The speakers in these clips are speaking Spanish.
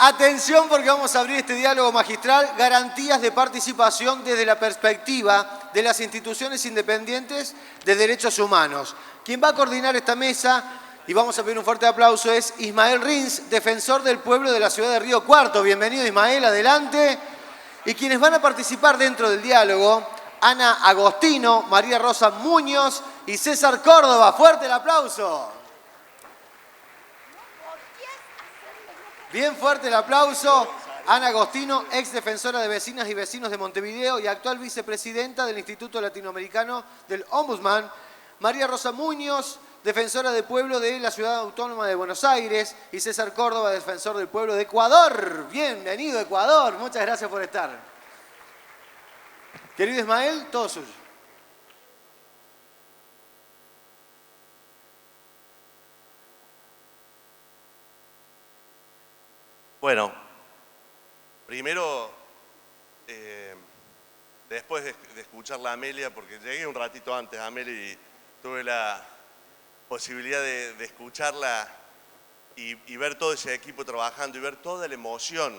Atención porque vamos a abrir este diálogo magistral, garantías de participación desde la perspectiva de las instituciones independientes de derechos humanos. Quien va a coordinar esta mesa, y vamos a pedir un fuerte aplauso, es Ismael Rins, defensor del pueblo de la ciudad de Río Cuarto. Bienvenido Ismael, adelante. Y quienes van a participar dentro del diálogo, Ana Agostino, María Rosa Muñoz y César Córdoba. ¡Fuerte el aplauso! Bien fuerte el aplauso. Ana Agostino, ex defensora de vecinas y vecinos de Montevideo y actual vicepresidenta del Instituto Latinoamericano del Ombudsman. María Rosa Muñoz, defensora del pueblo de la Ciudad Autónoma de Buenos Aires. Y César Córdoba, defensor del pueblo de Ecuador. Bienvenido Ecuador, muchas gracias por estar. Querido Ismael, todo suyo. Bueno, primero, después de escucharla a Amelia, porque llegué un ratito antes a Amelia y tuve la posibilidad de escucharla y ver todo ese equipo trabajando y ver toda la emoción,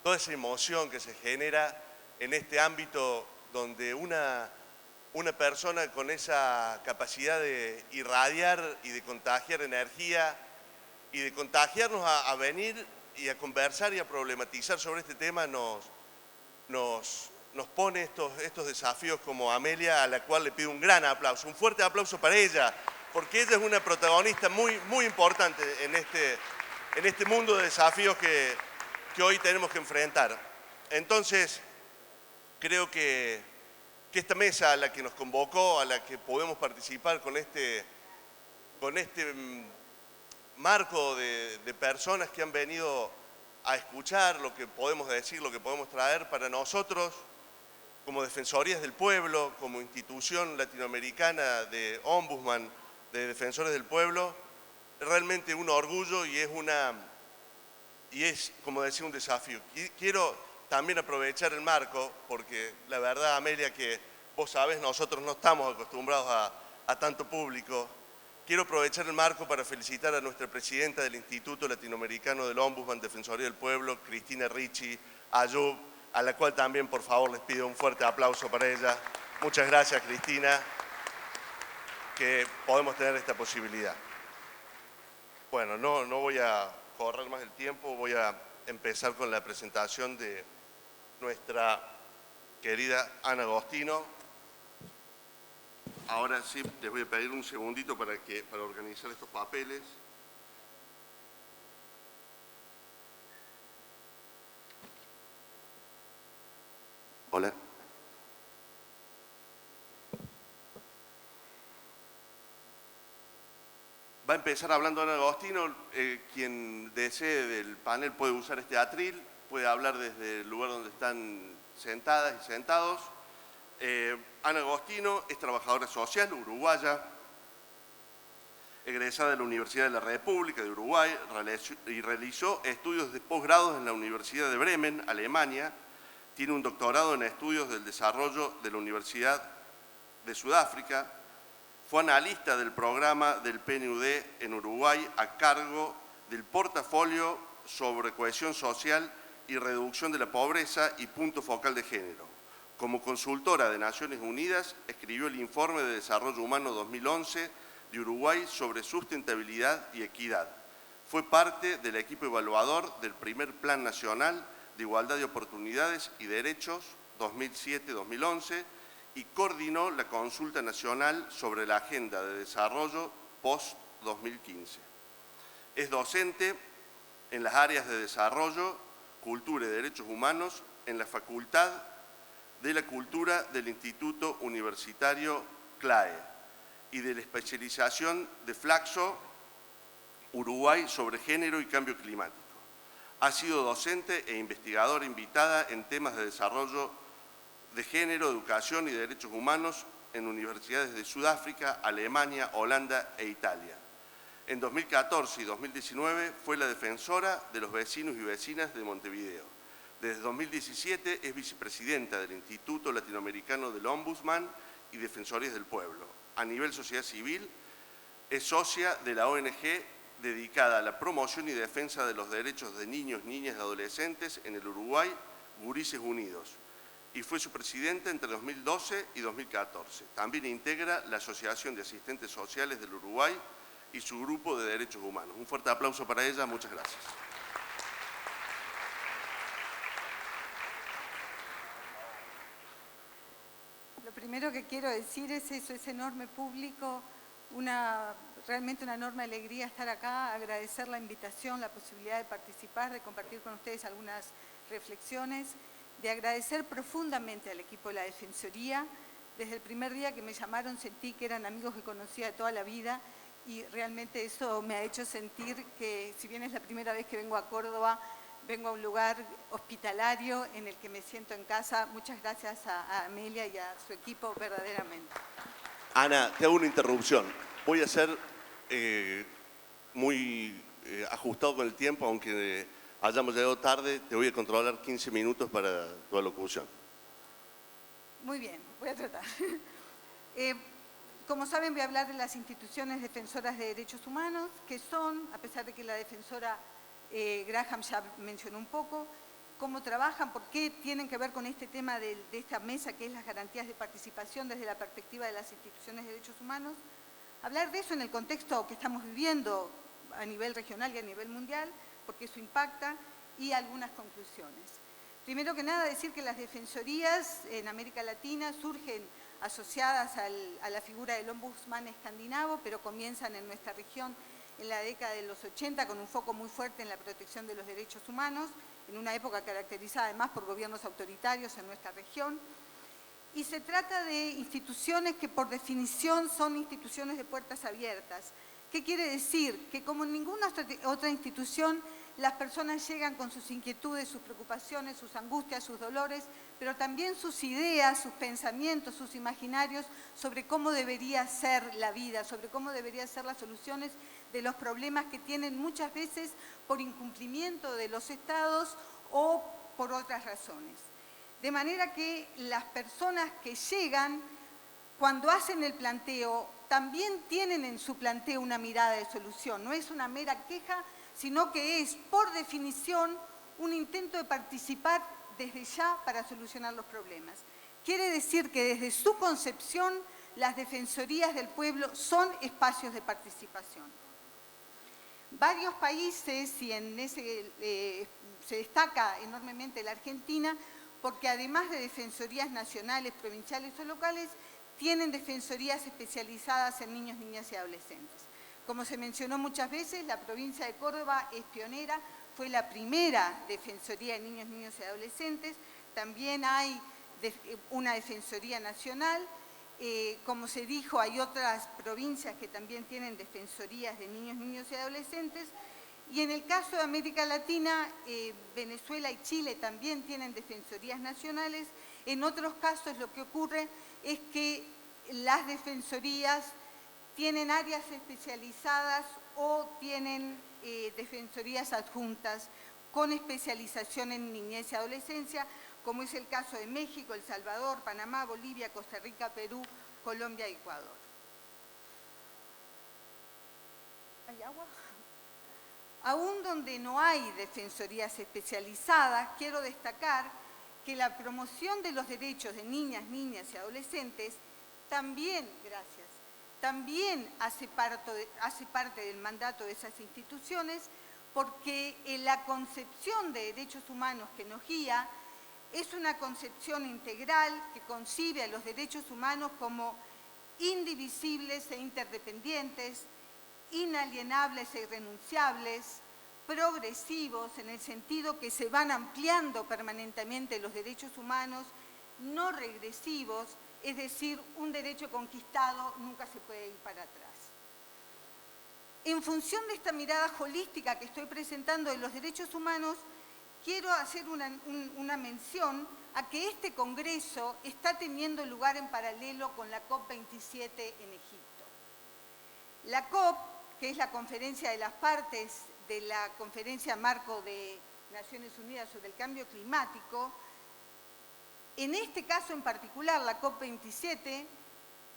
toda esa emoción que se genera en este ámbito donde una persona con esa capacidad de irradiar y de contagiar energía y de contagiarnos a venir y a conversar y a problematizar sobre este tema nos pone estos desafíos como Amelia, a la cual le pido un gran aplauso, un fuerte aplauso para ella, porque ella es una protagonista muy importante en este mundo de desafíos que hoy tenemos que enfrentar. Entonces, creo que esta mesa a la que nos convocó, a la que podemos participar con este marco de personas que han venido a escuchar lo que podemos decir, lo que podemos traer para nosotros, como Defensorías del Pueblo, como institución latinoamericana de Ombudsman, de Defensores del Pueblo, es realmente un orgullo y es, como decía, un desafío. Quiero también aprovechar el marco, porque la verdad, Amelia, que vos sabés, nosotros no estamos acostumbrados a tanto público. Quiero aprovechar el marco para felicitar a nuestra presidenta del Instituto Latinoamericano del Ombudsman, Defensoría del Pueblo, Cristina Ricci Ayub, a la cual también, por favor, les pido un fuerte aplauso para ella. Muchas gracias, Cristina, que podemos tener esta posibilidad. Bueno, no voy a correr más el tiempo, voy a empezar con la presentación de nuestra querida Ana Agostino. Ahora sí, les voy a pedir un segundito para organizar estos papeles. Hola. Va a empezar hablando Ana Agostino. Quien desee del panel puede usar este atril, puede hablar desde el lugar donde están sentadas y sentados. Ana Agostino es trabajadora social uruguaya, egresada de la Universidad de la República de Uruguay y realizó estudios de posgrados en la Universidad de Bremen, Alemania. Tiene un doctorado en estudios del desarrollo de la Universidad de Sudáfrica. Fue analista del programa del PNUD en Uruguay a cargo del portafolio sobre cohesión social y reducción de la pobreza y punto focal de género. Como consultora de Naciones Unidas, escribió el Informe de Desarrollo Humano 2011 de Uruguay sobre sustentabilidad y equidad. Fue parte del equipo evaluador del primer Plan Nacional de Igualdad de Oportunidades y Derechos 2007-2011 y coordinó la consulta nacional sobre la Agenda de Desarrollo post-2015. Es docente en las áreas de Desarrollo, Cultura y Derechos Humanos en la Facultad de la Cultura del Instituto Universitario CLAE y de la especialización de Flaxo, Uruguay, sobre género y cambio climático. Ha sido docente e investigadora invitada en temas de desarrollo de género, educación y derechos humanos en universidades de Sudáfrica, Alemania, Holanda e Italia. En 2014 y 2019 fue la defensora de los vecinos y vecinas de Montevideo. Desde 2017 es vicepresidenta del Instituto Latinoamericano del Ombudsman y Defensorías del Pueblo. A nivel sociedad civil, es socia de la ONG dedicada a la promoción y defensa de los derechos de niños, niñas y adolescentes en el Uruguay, Gurises Unidos, y fue su presidenta entre 2012 y 2014. También integra la Asociación de Asistentes Sociales del Uruguay y su grupo de derechos humanos. Un fuerte aplauso para ella, muchas gracias. Lo primero que quiero decir es eso, ese enorme público, realmente una enorme alegría estar acá, agradecer la invitación, la posibilidad de participar, de compartir con ustedes algunas reflexiones, de agradecer profundamente al equipo de la Defensoría. Desde el primer día que me llamaron sentí que eran amigos que conocía de toda la vida y realmente eso me ha hecho sentir que, si bien es la primera vez que vengo a Córdoba, vengo a un lugar hospitalario en el que me siento en casa. Muchas gracias a Amelia y a su equipo, verdaderamente. Ana, te hago una interrupción. Voy a ser muy ajustado con el tiempo, aunque hayamos llegado tarde, te voy a controlar 15 minutos para tu alocución. Muy bien, voy a tratar. Como saben, voy a hablar de las instituciones defensoras de derechos humanos, que son, a pesar de que la defensora Graham ya mencionó un poco, cómo trabajan, por qué tienen que ver con este tema de esta mesa, que es las garantías de participación desde la perspectiva de las instituciones de derechos humanos. Hablar de eso en el contexto que estamos viviendo a nivel regional y a nivel mundial, porque eso impacta, y algunas conclusiones. Primero que nada, decir que las defensorías en América Latina surgen asociadas a la figura del ombudsman escandinavo, pero comienzan en nuestra región en la década de los 80 con un foco muy fuerte en la protección de los derechos humanos, en una época caracterizada además por gobiernos autoritarios en nuestra región. Y se trata de instituciones que por definición son instituciones de puertas abiertas. ¿Qué quiere decir? Que como en ninguna otra institución, las personas llegan con sus inquietudes, sus preocupaciones, sus angustias, sus dolores, pero también sus ideas, sus pensamientos, sus imaginarios sobre cómo debería ser la vida, sobre cómo deberían ser las soluciones de los problemas que tienen muchas veces por incumplimiento de los estados o por otras razones. De manera que las personas que llegan, cuando hacen el planteo, también tienen en su planteo una mirada de solución. No es una mera queja, sino que es, por definición, un intento de participar desde ya para solucionar los problemas. Quiere decir que desde su concepción, las defensorías del pueblo son espacios de participación. Varios países, y en ese se destaca enormemente la Argentina, porque además de defensorías nacionales, provinciales o locales, tienen defensorías especializadas en niños, niñas y adolescentes. Como se mencionó muchas veces, la provincia de Córdoba es pionera, fue la primera defensoría de niños, niñas y adolescentes. También hay una defensoría nacional. Como se dijo, hay otras provincias que también tienen defensorías de niños, niños y adolescentes. Y en el caso de América Latina, Venezuela y Chile también tienen defensorías nacionales. En otros casos lo que ocurre es que las defensorías tienen áreas especializadas o tienen defensorías adjuntas con especialización en niñez y adolescencia, como es el caso de México, El Salvador, Panamá, Bolivia, Costa Rica, Perú, Colombia y Ecuador. ¿Hay agua? Aún donde no hay defensorías especializadas, quiero destacar que la promoción de los derechos de niñas, niñas y adolescentes también, también hace parte del mandato de esas instituciones, porque la concepción de derechos humanos que nos guía es una concepción integral que concibe a los derechos humanos como indivisibles e interdependientes, inalienables e irrenunciables, progresivos en el sentido que se van ampliando permanentemente los derechos humanos, no regresivos, es decir, un derecho conquistado nunca se puede ir para atrás. En función de esta mirada holística que estoy presentando de los derechos humanos, quiero hacer una mención a que este Congreso está teniendo lugar en paralelo con la COP27 en Egipto. La COP, que es la conferencia de las partes de la Conferencia Marco de Naciones Unidas sobre el Cambio Climático, en este caso en particular, la COP27,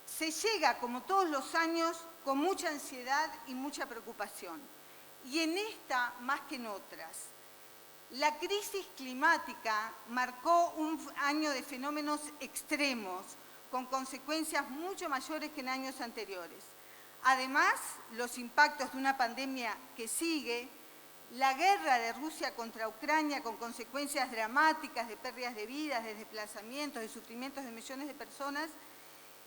se llega, como todos los años, con mucha ansiedad y mucha preocupación. y en esta más que en otras. La crisis climática marcó un año de fenómenos extremos, con consecuencias mucho mayores que en años anteriores. Además, los impactos de una pandemia que sigue, la guerra de Rusia contra Ucrania con consecuencias dramáticas de pérdidas de vidas, de desplazamientos, de sufrimientos de millones de personas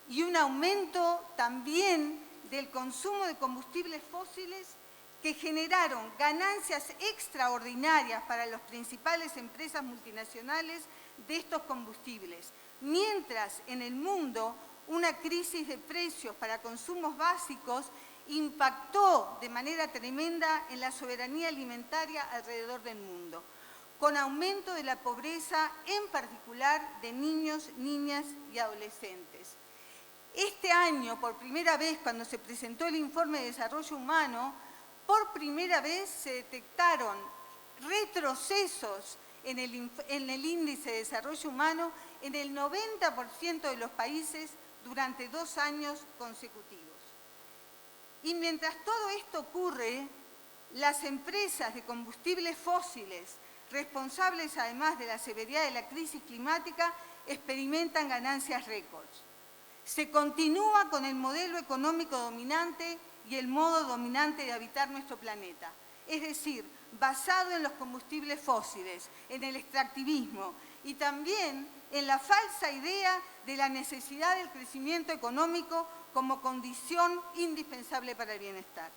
y un aumento también del consumo de combustibles fósiles que generaron ganancias extraordinarias para las principales empresas multinacionales de estos combustibles, mientras en el mundo una crisis de precios para consumos básicos impactó de manera tremenda en la soberanía alimentaria alrededor del mundo, con aumento de la pobreza, en particular de niños, niñas y adolescentes. Este año, por primera vez, cuando se presentó el informe de desarrollo humano, por primera vez se detectaron retrocesos en el índice de desarrollo humano en el 90% de los países durante 2 años consecutivos. Y mientras todo esto ocurre, las empresas de combustibles fósiles, responsables además de la severidad de la crisis climática, experimentan ganancias récords. Se continúa con el modelo económico dominante y el modo dominante de habitar nuestro planeta, es decir, basado en los combustibles fósiles, en el extractivismo y también en la falsa idea de la necesidad del crecimiento económico como condición indispensable para el bienestar.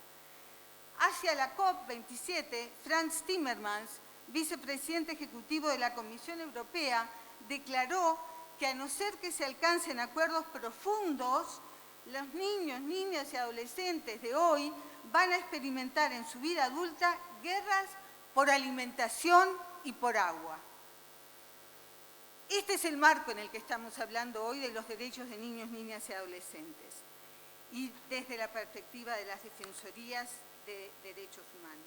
Hacia la COP27, Frans Timmermans, vicepresidente ejecutivo de la Comisión Europea, declaró que a no ser que se alcancen acuerdos profundos, los niños, niñas y adolescentes de hoy van a experimentar en su vida adulta guerras por alimentación y por agua. Este es el marco en el que estamos hablando hoy de los derechos de niños, niñas y adolescentes y desde la perspectiva de las defensorías de derechos humanos.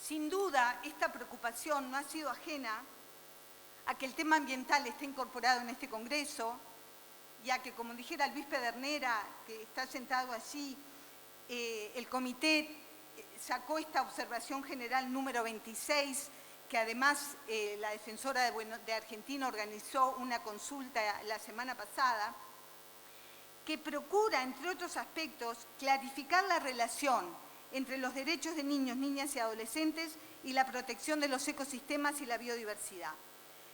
Sin duda, esta preocupación no ha sido ajena a que el tema ambiental esté incorporado en este Congreso y a que, como dijera Luis Pedernera, que está sentado allí, el comité sacó esta observación general número 26, que además la defensora de Argentina organizó una consulta la semana pasada, que procura, entre otros aspectos, clarificar la relación entre los derechos de niños, niñas y adolescentes y la protección de los ecosistemas y la biodiversidad.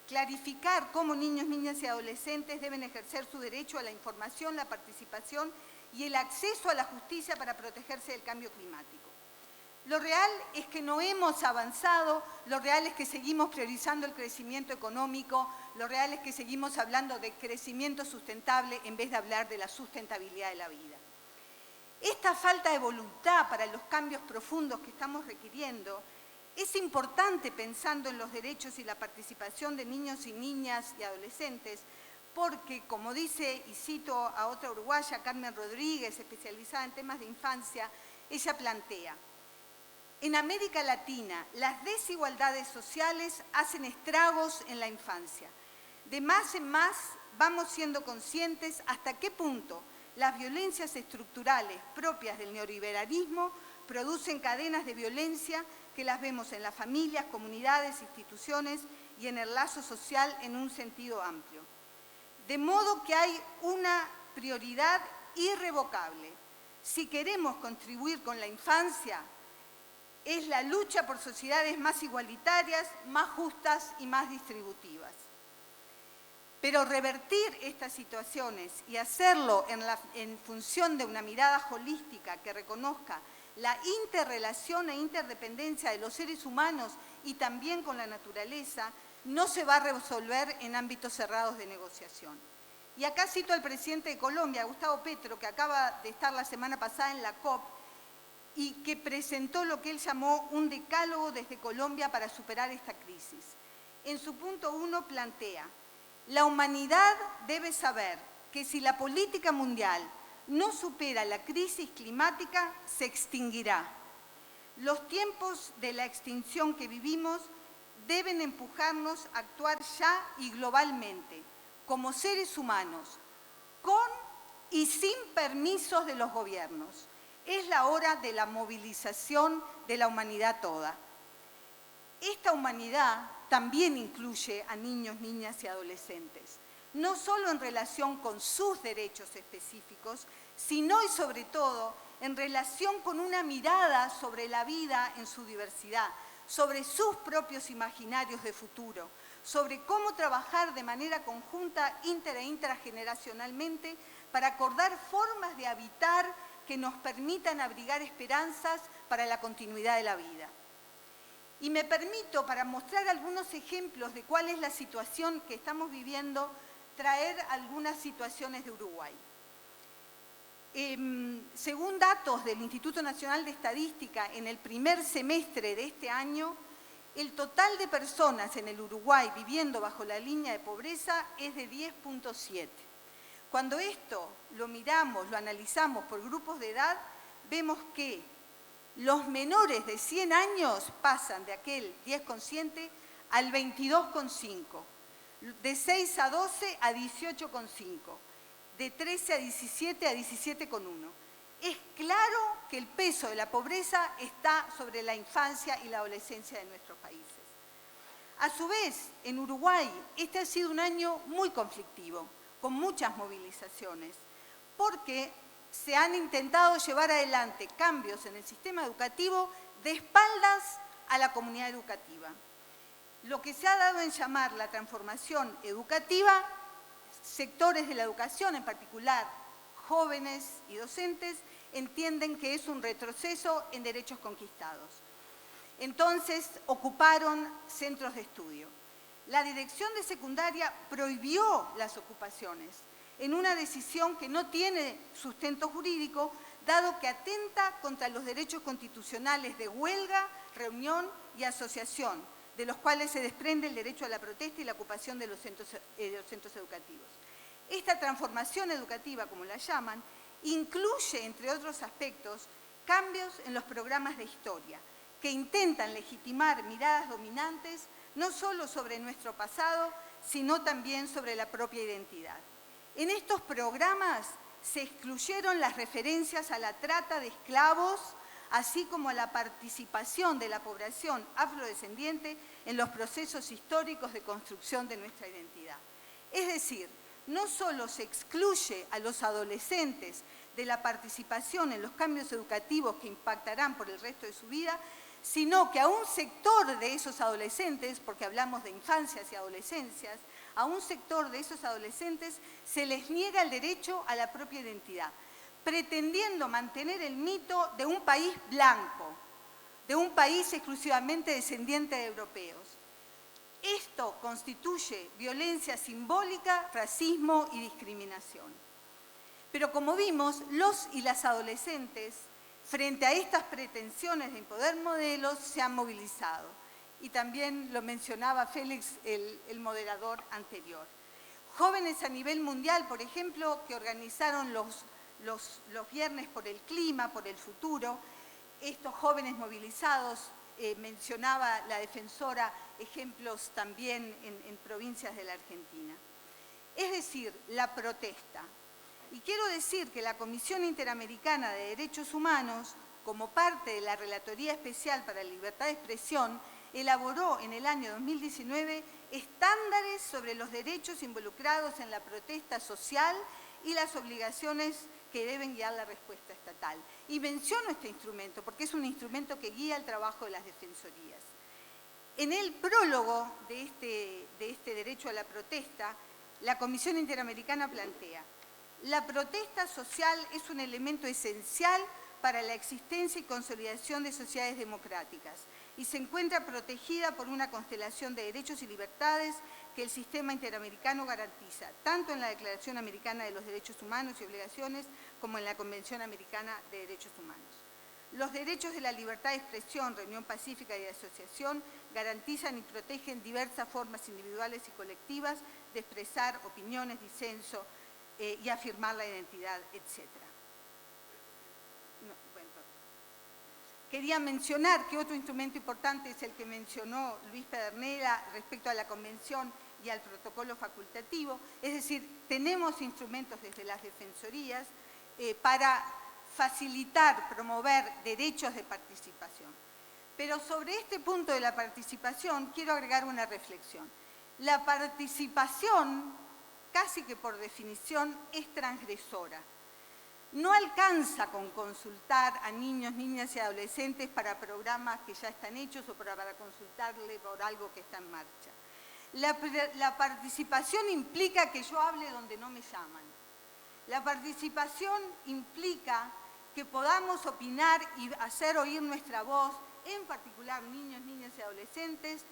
Clarificar cómo niños, niñas y adolescentes deben ejercer su derecho a la información, la participación y el acceso a la justicia para protegerse del cambio climático. Lo real es que no hemos avanzado, lo real es que seguimos priorizando el crecimiento económico, lo real es que seguimos hablando de crecimiento sustentable en vez de hablar de la sustentabilidad de la vida. Esta falta de voluntad para los cambios profundos que estamos requiriendo es importante pensando en los derechos y la participación de niños y niñas y adolescentes, porque, como dice, y cito a otra uruguaya, Carmen Rodríguez, especializada en temas de infancia, ella plantea: en América Latina, las desigualdades sociales hacen estragos en la infancia. De más en más vamos siendo conscientes hasta qué punto las violencias estructurales propias del neoliberalismo producen cadenas de violencia que las vemos en las familias, comunidades, instituciones y en el lazo social en un sentido amplio. De modo que hay una prioridad irrevocable. Si queremos contribuir con la infancia, es la lucha por sociedades más igualitarias, más justas y más distributivas. Pero revertir estas situaciones y hacerlo en función de una mirada holística que reconozca la interrelación e interdependencia de los seres humanos y también con la naturaleza, no se va a resolver en ámbitos cerrados de negociación. Y acá cito al presidente de Colombia, Gustavo Petro, que acaba de estar la semana pasada en la COP y que presentó lo que él llamó un decálogo desde Colombia para superar esta crisis. En su punto 1 plantea: la humanidad debe saber que si la política mundial no supera la crisis climática, se extinguirá. Los tiempos de la extinción que vivimos deben empujarnos a actuar ya y globalmente, como seres humanos, con y sin permisos de los gobiernos. Es la hora de la movilización de la humanidad toda. Esta humanidad también incluye a niños, niñas y adolescentes, no solo en relación con sus derechos específicos, sino y sobre todo en relación con una mirada sobre la vida en su diversidad, sobre sus propios imaginarios de futuro, sobre cómo trabajar de manera conjunta, e intrageneracionalmente, para acordar formas de habitar que nos permitan abrigar esperanzas para la continuidad de la vida. Y me permito, para mostrar algunos ejemplos de cuál es la situación que estamos viviendo, traer algunas situaciones de Uruguay. Según datos del Instituto Nacional de Estadística, en el primer semestre de este año, el total de personas en el Uruguay viviendo bajo la línea de pobreza es de 10.7. Cuando esto lo miramos, lo analizamos por grupos de edad, vemos que los menores de 100 años pasan de aquel 10,7 al 22,5, de 6 a 12 a 18,5, de 13 a 17 a 17,1. Es claro que el peso de la pobreza está sobre la infancia y la adolescencia de nuestros países. A su vez, en Uruguay, este ha sido un año muy conflictivo, con muchas movilizaciones, porque se han intentado llevar adelante cambios en el sistema educativo de espaldas a la comunidad educativa. Lo que se ha dado en llamar la transformación educativa, sectores de la educación, en particular jóvenes y docentes, entienden que es un retroceso en derechos conquistados. Entonces, ocuparon centros de estudio. La dirección de secundaria prohibió las ocupaciones en una decisión que no tiene sustento jurídico, dado que atenta contra los derechos constitucionales de huelga, reunión y asociación, de los cuales se desprende el derecho a la protesta y la ocupación de los centros educativos. Esta transformación educativa, como la llaman, incluye, entre otros aspectos, cambios en los programas de historia, que intentan legitimar miradas dominantes no solo sobre nuestro pasado, sino también sobre la propia identidad. En estos programas se excluyeron las referencias a la trata de esclavos, así como a la participación de la población afrodescendiente en los procesos históricos de construcción de nuestra identidad. Es decir, no solo se excluye a los adolescentes de la participación en los cambios educativos que impactarán por el resto de su vida, sino que a un sector de esos adolescentes, porque hablamos de infancias y adolescencias, a un sector de esos adolescentes se les niega el derecho a la propia identidad, pretendiendo mantener el mito de un país blanco, de un país exclusivamente descendiente de europeos. Esto constituye violencia simbólica, racismo y discriminación. Pero como vimos, los y las adolescentes, frente a estas pretensiones de imponer modelos, se han movilizado. Y también lo mencionaba Félix, el moderador anterior. Jóvenes a nivel mundial, por ejemplo, que organizaron los viernes por el clima, por el futuro, estos jóvenes movilizados, mencionaba la defensora ejemplos también en provincias de la Argentina. Es decir, la protesta. Y quiero decir que la Comisión Interamericana de Derechos Humanos, como parte de la Relatoría Especial para la Libertad de Expresión, elaboró en el año 2019 estándares sobre los derechos involucrados en la protesta social y las obligaciones que deben guiar la respuesta estatal. Y menciono este instrumento porque es un instrumento que guía el trabajo de las defensorías. En el prólogo de este derecho a la protesta, la Comisión Interamericana plantea: la protesta social es un elemento esencial para la existencia y consolidación de sociedades democráticas y se encuentra protegida por una constelación de derechos y libertades que el sistema interamericano garantiza, tanto en la Declaración Americana de los Derechos Humanos y Obligaciones como en la Convención Americana de Derechos Humanos. Los derechos de la libertad de expresión, reunión pacífica y de asociación garantizan y protegen diversas formas individuales y colectivas de expresar opiniones, disenso y afirmar la identidad, etc. Quería mencionar que otro instrumento importante es el que mencionó Luis Pedernera respecto a la Convención y al protocolo facultativo. Es decir, tenemos instrumentos desde las defensorías para facilitar, promover derechos de participación. Pero sobre este punto de la participación quiero agregar una reflexión. La participación, casi que por definición, es transgresora. No alcanza con consultar a niños, niñas y adolescentes para programas que ya están hechos o para consultarle por algo que está en marcha. La participación implica que yo hable donde no me llaman. La participación implica que podamos opinar y hacer oír nuestra voz, en particular niños, niñas y adolescentes,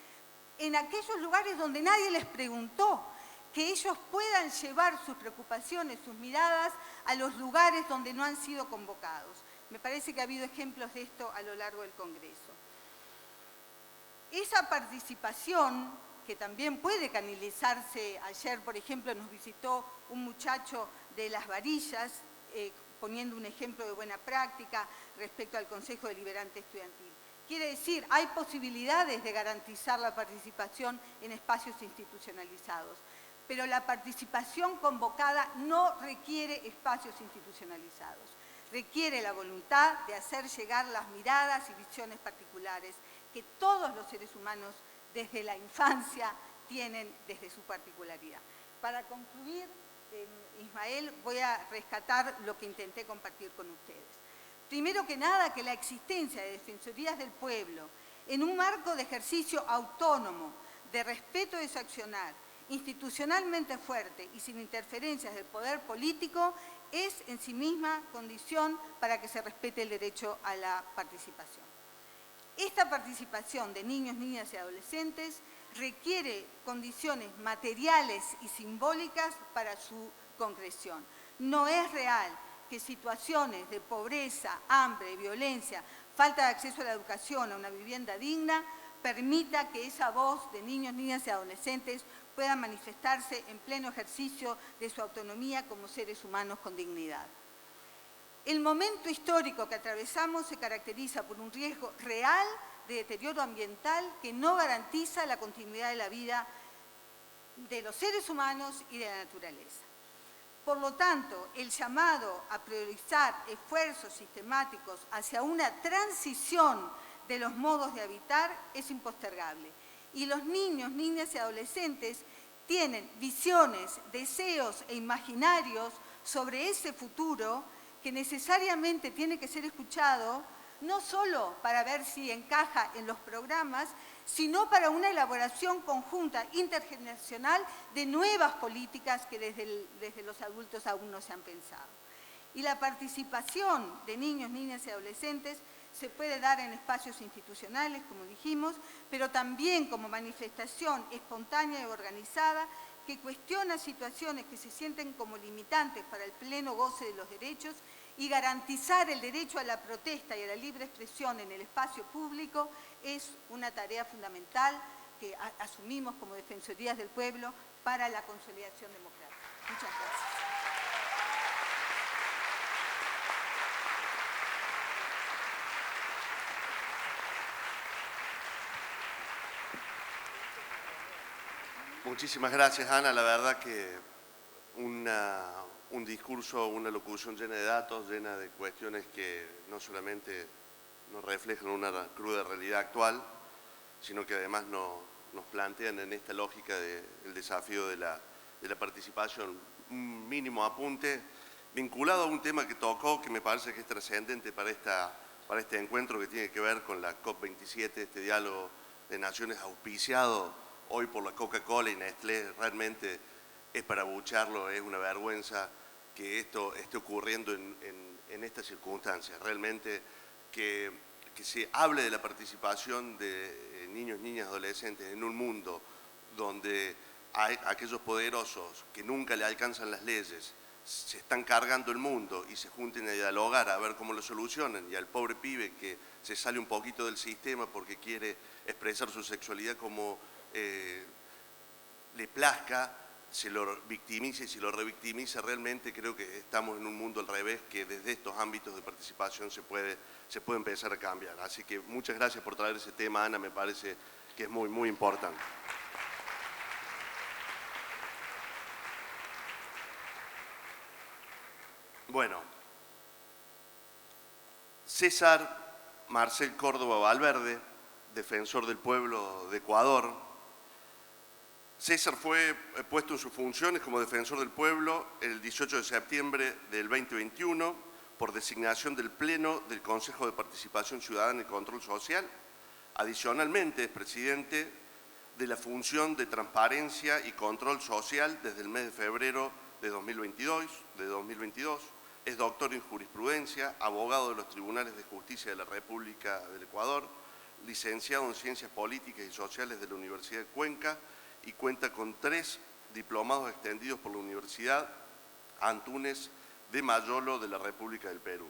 en aquellos lugares donde nadie les preguntó, que ellos puedan llevar sus preocupaciones, sus miradas a los lugares donde no han sido convocados. Me parece que ha habido ejemplos de esto a lo largo del Congreso. Esa participación, que también puede canalizarse, ayer, por ejemplo, nos visitó un muchacho de Las Varillas, poniendo un ejemplo de buena práctica respecto al Consejo Deliberante Estudiantil. Quiere decir, hay posibilidades de garantizar la participación en espacios institucionalizados, pero la participación convocada no requiere espacios institucionalizados. Requiere la voluntad de hacer llegar las miradas y visiones particulares que todos los seres humanos desde la infancia tienen desde su particularidad. Para concluir, Ismael, voy a rescatar lo que intenté compartir con ustedes. Primero que nada, que la existencia de defensorías del pueblo en un marco de ejercicio autónomo, de respeto de su accionar, institucionalmente fuerte y sin interferencias del poder político, es en sí misma condición para que se respete el derecho a la participación. Esta participación de niños, niñas y adolescentes requiere condiciones materiales y simbólicas para su concreción. No es real que situaciones de pobreza, hambre, violencia, falta de acceso a la educación, a una vivienda digna, permita que esa voz de niños, niñas y adolescentes pueda manifestarse en pleno ejercicio de su autonomía como seres humanos con dignidad. El momento histórico que atravesamos se caracteriza por un riesgo real de deterioro ambiental que no garantiza la continuidad de la vida de los seres humanos y de la naturaleza. Por lo tanto, el llamado a priorizar esfuerzos sistemáticos hacia una transición de los modos de habitar es impostergable. Y los niños, niñas y adolescentes tienen visiones, deseos e imaginarios sobre ese futuro que necesariamente tiene que ser escuchado, no solo para ver si encaja en los programas, sino para una elaboración conjunta, intergeneracional, de nuevas políticas que desde los adultos aún no se han pensado. Y la participación de niños, niñas y adolescentes se puede dar en espacios institucionales, como dijimos, pero también como manifestación espontánea y organizada que cuestiona situaciones que se sienten como limitantes para el pleno goce de los derechos y garantizar el derecho a la protesta y a la libre expresión en el espacio público es una tarea fundamental que asumimos como Defensorías del Pueblo para la consolidación democrática. Muchas gracias. Muchísimas gracias, Ana. La verdad que un discurso, una locución llena de datos, llena de cuestiones que no solamente nos reflejan una cruda realidad actual, sino que además nos plantean en esta lógica del desafío de la participación. Un mínimo apunte vinculado a un tema que tocó, que me parece que es trascendente para este encuentro que tiene que ver con la COP27, este diálogo de naciones auspiciado hoy por la Coca-Cola y Nestlé. Realmente es para abucharlo, es una vergüenza que esto esté ocurriendo en estas circunstancias. Realmente que se hable de la participación de niños, niñas, adolescentes en un mundo donde hay aquellos poderosos que nunca le alcanzan las leyes, se están cargando el mundo y se junten a dialogar a ver cómo lo solucionan, y al pobre pibe que se sale un poquito del sistema porque quiere expresar su sexualidad como le plazca, se lo victimiza y se lo revictimiza. Realmente creo que estamos en un mundo al revés, que desde estos ámbitos de participación se puede empezar a cambiar. Así que muchas gracias por traer ese tema, Ana, me parece que es muy, muy importante. Bueno, César Marcel Córdoba Valverde, defensor del pueblo de Ecuador. César fue puesto en sus funciones como defensor del pueblo el 18 de septiembre del 2021 por designación del Pleno del Consejo de Participación Ciudadana y Control Social. Adicionalmente, es presidente de la función de transparencia y control social desde el mes de febrero de 2022. Es doctor en jurisprudencia, abogado de los Tribunales de Justicia de la República del Ecuador, licenciado en Ciencias Políticas y Sociales de la Universidad de Cuenca y cuenta con 3 diplomados extendidos por la Universidad Antúnez de Mayolo de la República del Perú.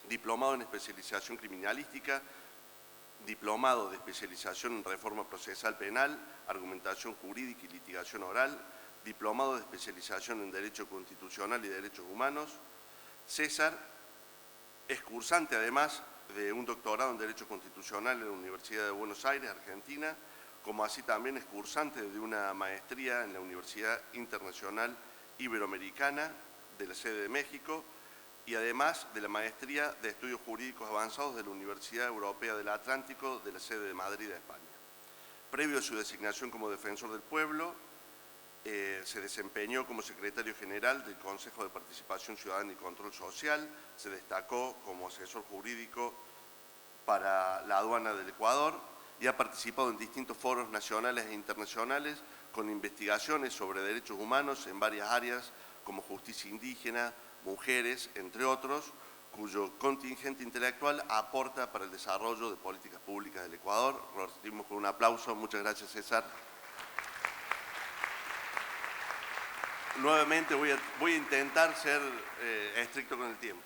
Diplomado en especialización criminalística, diplomado de especialización en reforma procesal penal, argumentación jurídica y litigación oral, diplomado de especialización en Derecho Constitucional y Derechos Humanos. César es cursante además de un doctorado en Derecho Constitucional en la Universidad de Buenos Aires, Argentina, como así también es cursante de una maestría en la Universidad Internacional Iberoamericana de la sede de México y además de la maestría de Estudios Jurídicos Avanzados de la Universidad Europea del Atlántico de la sede de Madrid, España. Previo a su designación como defensor del pueblo, se desempeñó como secretario general del Consejo de Participación Ciudadana y Control Social, se destacó como asesor jurídico para la aduana del Ecuador y ha participado en distintos foros nacionales e internacionales con investigaciones sobre derechos humanos en varias áreas como justicia indígena, mujeres, entre otros, cuyo contingente intelectual aporta para el desarrollo de políticas públicas del Ecuador. Lo recibimos con un aplauso. Muchas gracias, César. Nuevamente voy a intentar ser estricto con el tiempo.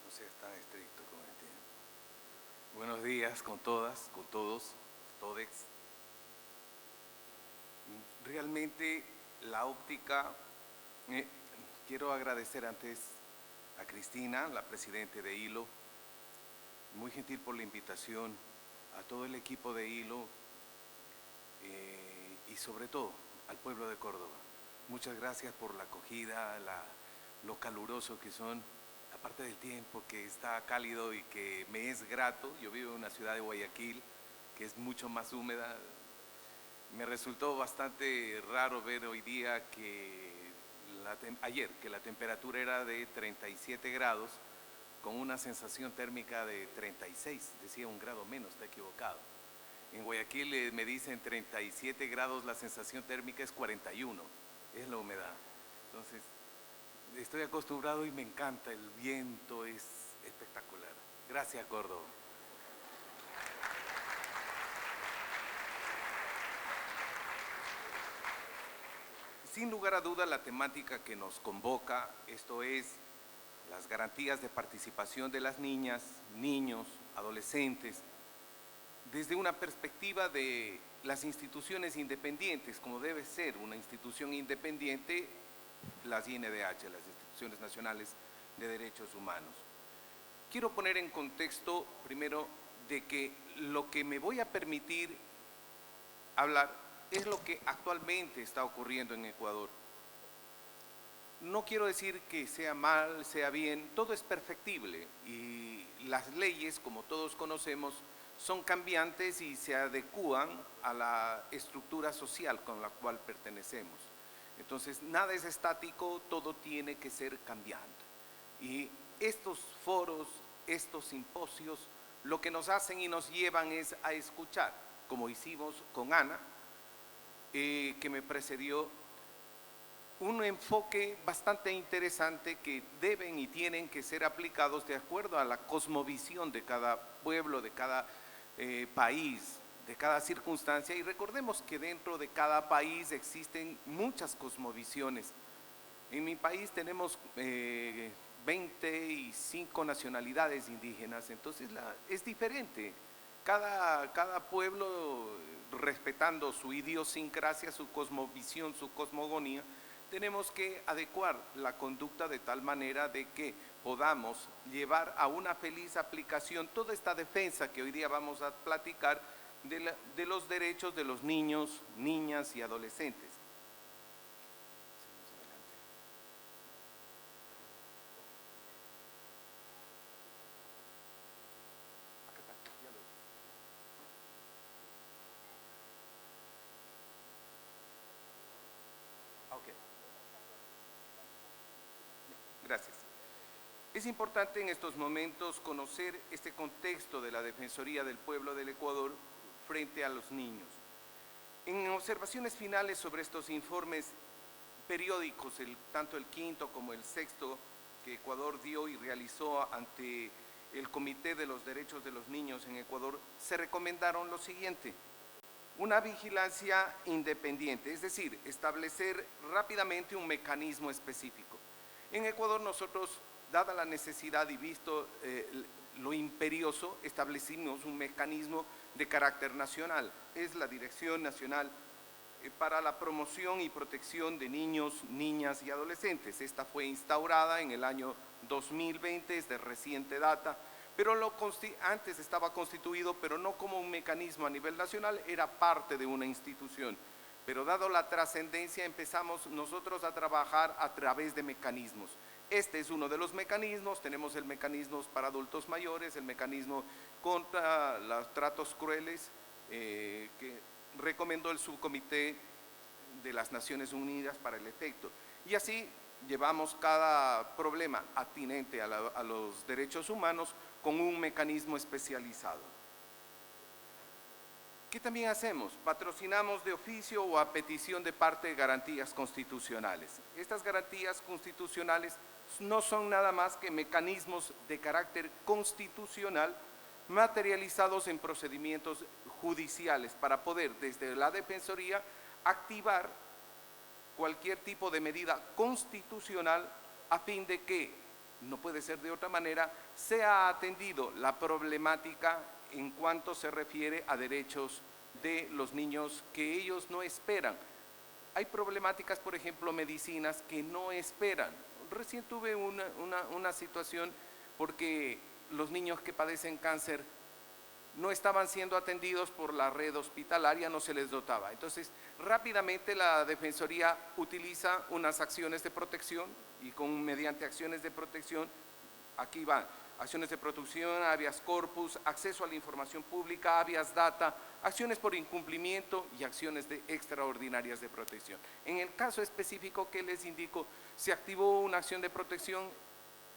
No seas tan estricto con el tiempo. Buenos días con todas, con todos, todex. Realmente la óptica, quiero agradecer antes a Cristina, la presidenta de Hilo, muy gentil por la invitación, a todo el equipo de Hilo, y sobre todo al pueblo de Córdoba. Muchas gracias por la acogida, lo caluroso que son, aparte del tiempo que está cálido y que me es grato. Yo vivo en una ciudad de Guayaquil que es mucho más húmeda. Me resultó bastante raro ver hoy día ayer que la temperatura era de 37 grados con una sensación térmica de 36, decía 1 grado menos, está equivocado. En Guayaquil me dicen 37 grados, la sensación térmica es 41, es la humedad. Entonces, estoy acostumbrado y me encanta, el viento es espectacular. Gracias, Córdoba. Sin lugar a duda, la temática que nos convoca, esto es las garantías de participación de las niñas, niños, adolescentes, desde una perspectiva de las instituciones independientes, como debe ser una institución independiente, las INDH, las Instituciones Nacionales de Derechos Humanos. Quiero poner en contexto, primero, de que lo que me voy a permitir hablar es lo que actualmente está ocurriendo en Ecuador. No quiero decir que sea mal, sea bien, todo es perfectible y las leyes, como todos conocemos, son cambiantes y se adecúan a la estructura social con la cual pertenecemos. Entonces, nada es estático, todo tiene que ser cambiante. Y estos foros, estos simposios, lo que nos hacen y nos llevan es a escuchar, como hicimos con Ana, que me precedió, un enfoque bastante interesante que deben y tienen que ser aplicados de acuerdo a la cosmovisión de cada pueblo, de cada país, de cada circunstancia. Y recordemos que dentro de cada país existen muchas cosmovisiones. En mi país tenemos 25 nacionalidades indígenas, entonces es diferente. Cada pueblo, respetando su idiosincrasia, su cosmovisión, su cosmogonía, tenemos que adecuar la conducta de tal manera de que podamos llevar a una feliz aplicación toda esta defensa que hoy día vamos a platicar de los derechos de los niños, niñas y adolescentes. Gracias. Es importante en estos momentos conocer este contexto de la Defensoría del Pueblo del Ecuador frente a los niños. En observaciones finales sobre estos informes periódicos, tanto el quinto como el sexto, que Ecuador dio y realizó ante el Comité de los Derechos de los Niños en Ecuador, se recomendaron lo siguiente: una vigilancia independiente, es decir, establecer rápidamente un mecanismo específico. En Ecuador nosotros, dada la necesidad y visto lo imperioso, establecimos un mecanismo de carácter nacional. Es la Dirección Nacional para la Promoción y Protección de Niños, Niñas y Adolescentes. Esta fue instaurada en el año 2020, es de reciente data, pero antes estaba constituido, pero no como un mecanismo a nivel nacional, era parte de una institución. Pero dado la trascendencia, empezamos nosotros a trabajar a través de mecanismos. Este es uno de los mecanismos. Tenemos el mecanismo para adultos mayores, el mecanismo contra los tratos crueles que recomendó el subcomité de las Naciones Unidas para el efecto. Y así llevamos cada problema atinente a los derechos humanos con un mecanismo especializado. ¿Qué también hacemos? Patrocinamos de oficio o a petición de parte de garantías constitucionales. Estas garantías constitucionales no son nada más que mecanismos de carácter constitucional materializados en procedimientos judiciales para poder, desde la Defensoría, activar cualquier tipo de medida constitucional a fin de que, no puede ser de otra manera, sea atendido la problemática en cuanto se refiere a derechos de los niños que ellos no esperan. Hay problemáticas, por ejemplo, medicinas que no esperan. Recién tuve una situación porque los niños que padecen cáncer no estaban siendo atendidos por la red hospitalaria, no se les dotaba. Entonces, rápidamente la Defensoría utiliza unas acciones de protección y mediante acciones de protección, aquí van, acciones de protección, habeas corpus, acceso a la información pública, habeas data, acciones por incumplimiento y acciones extraordinarias de protección. En el caso específico que les indico, se activó una acción de protección,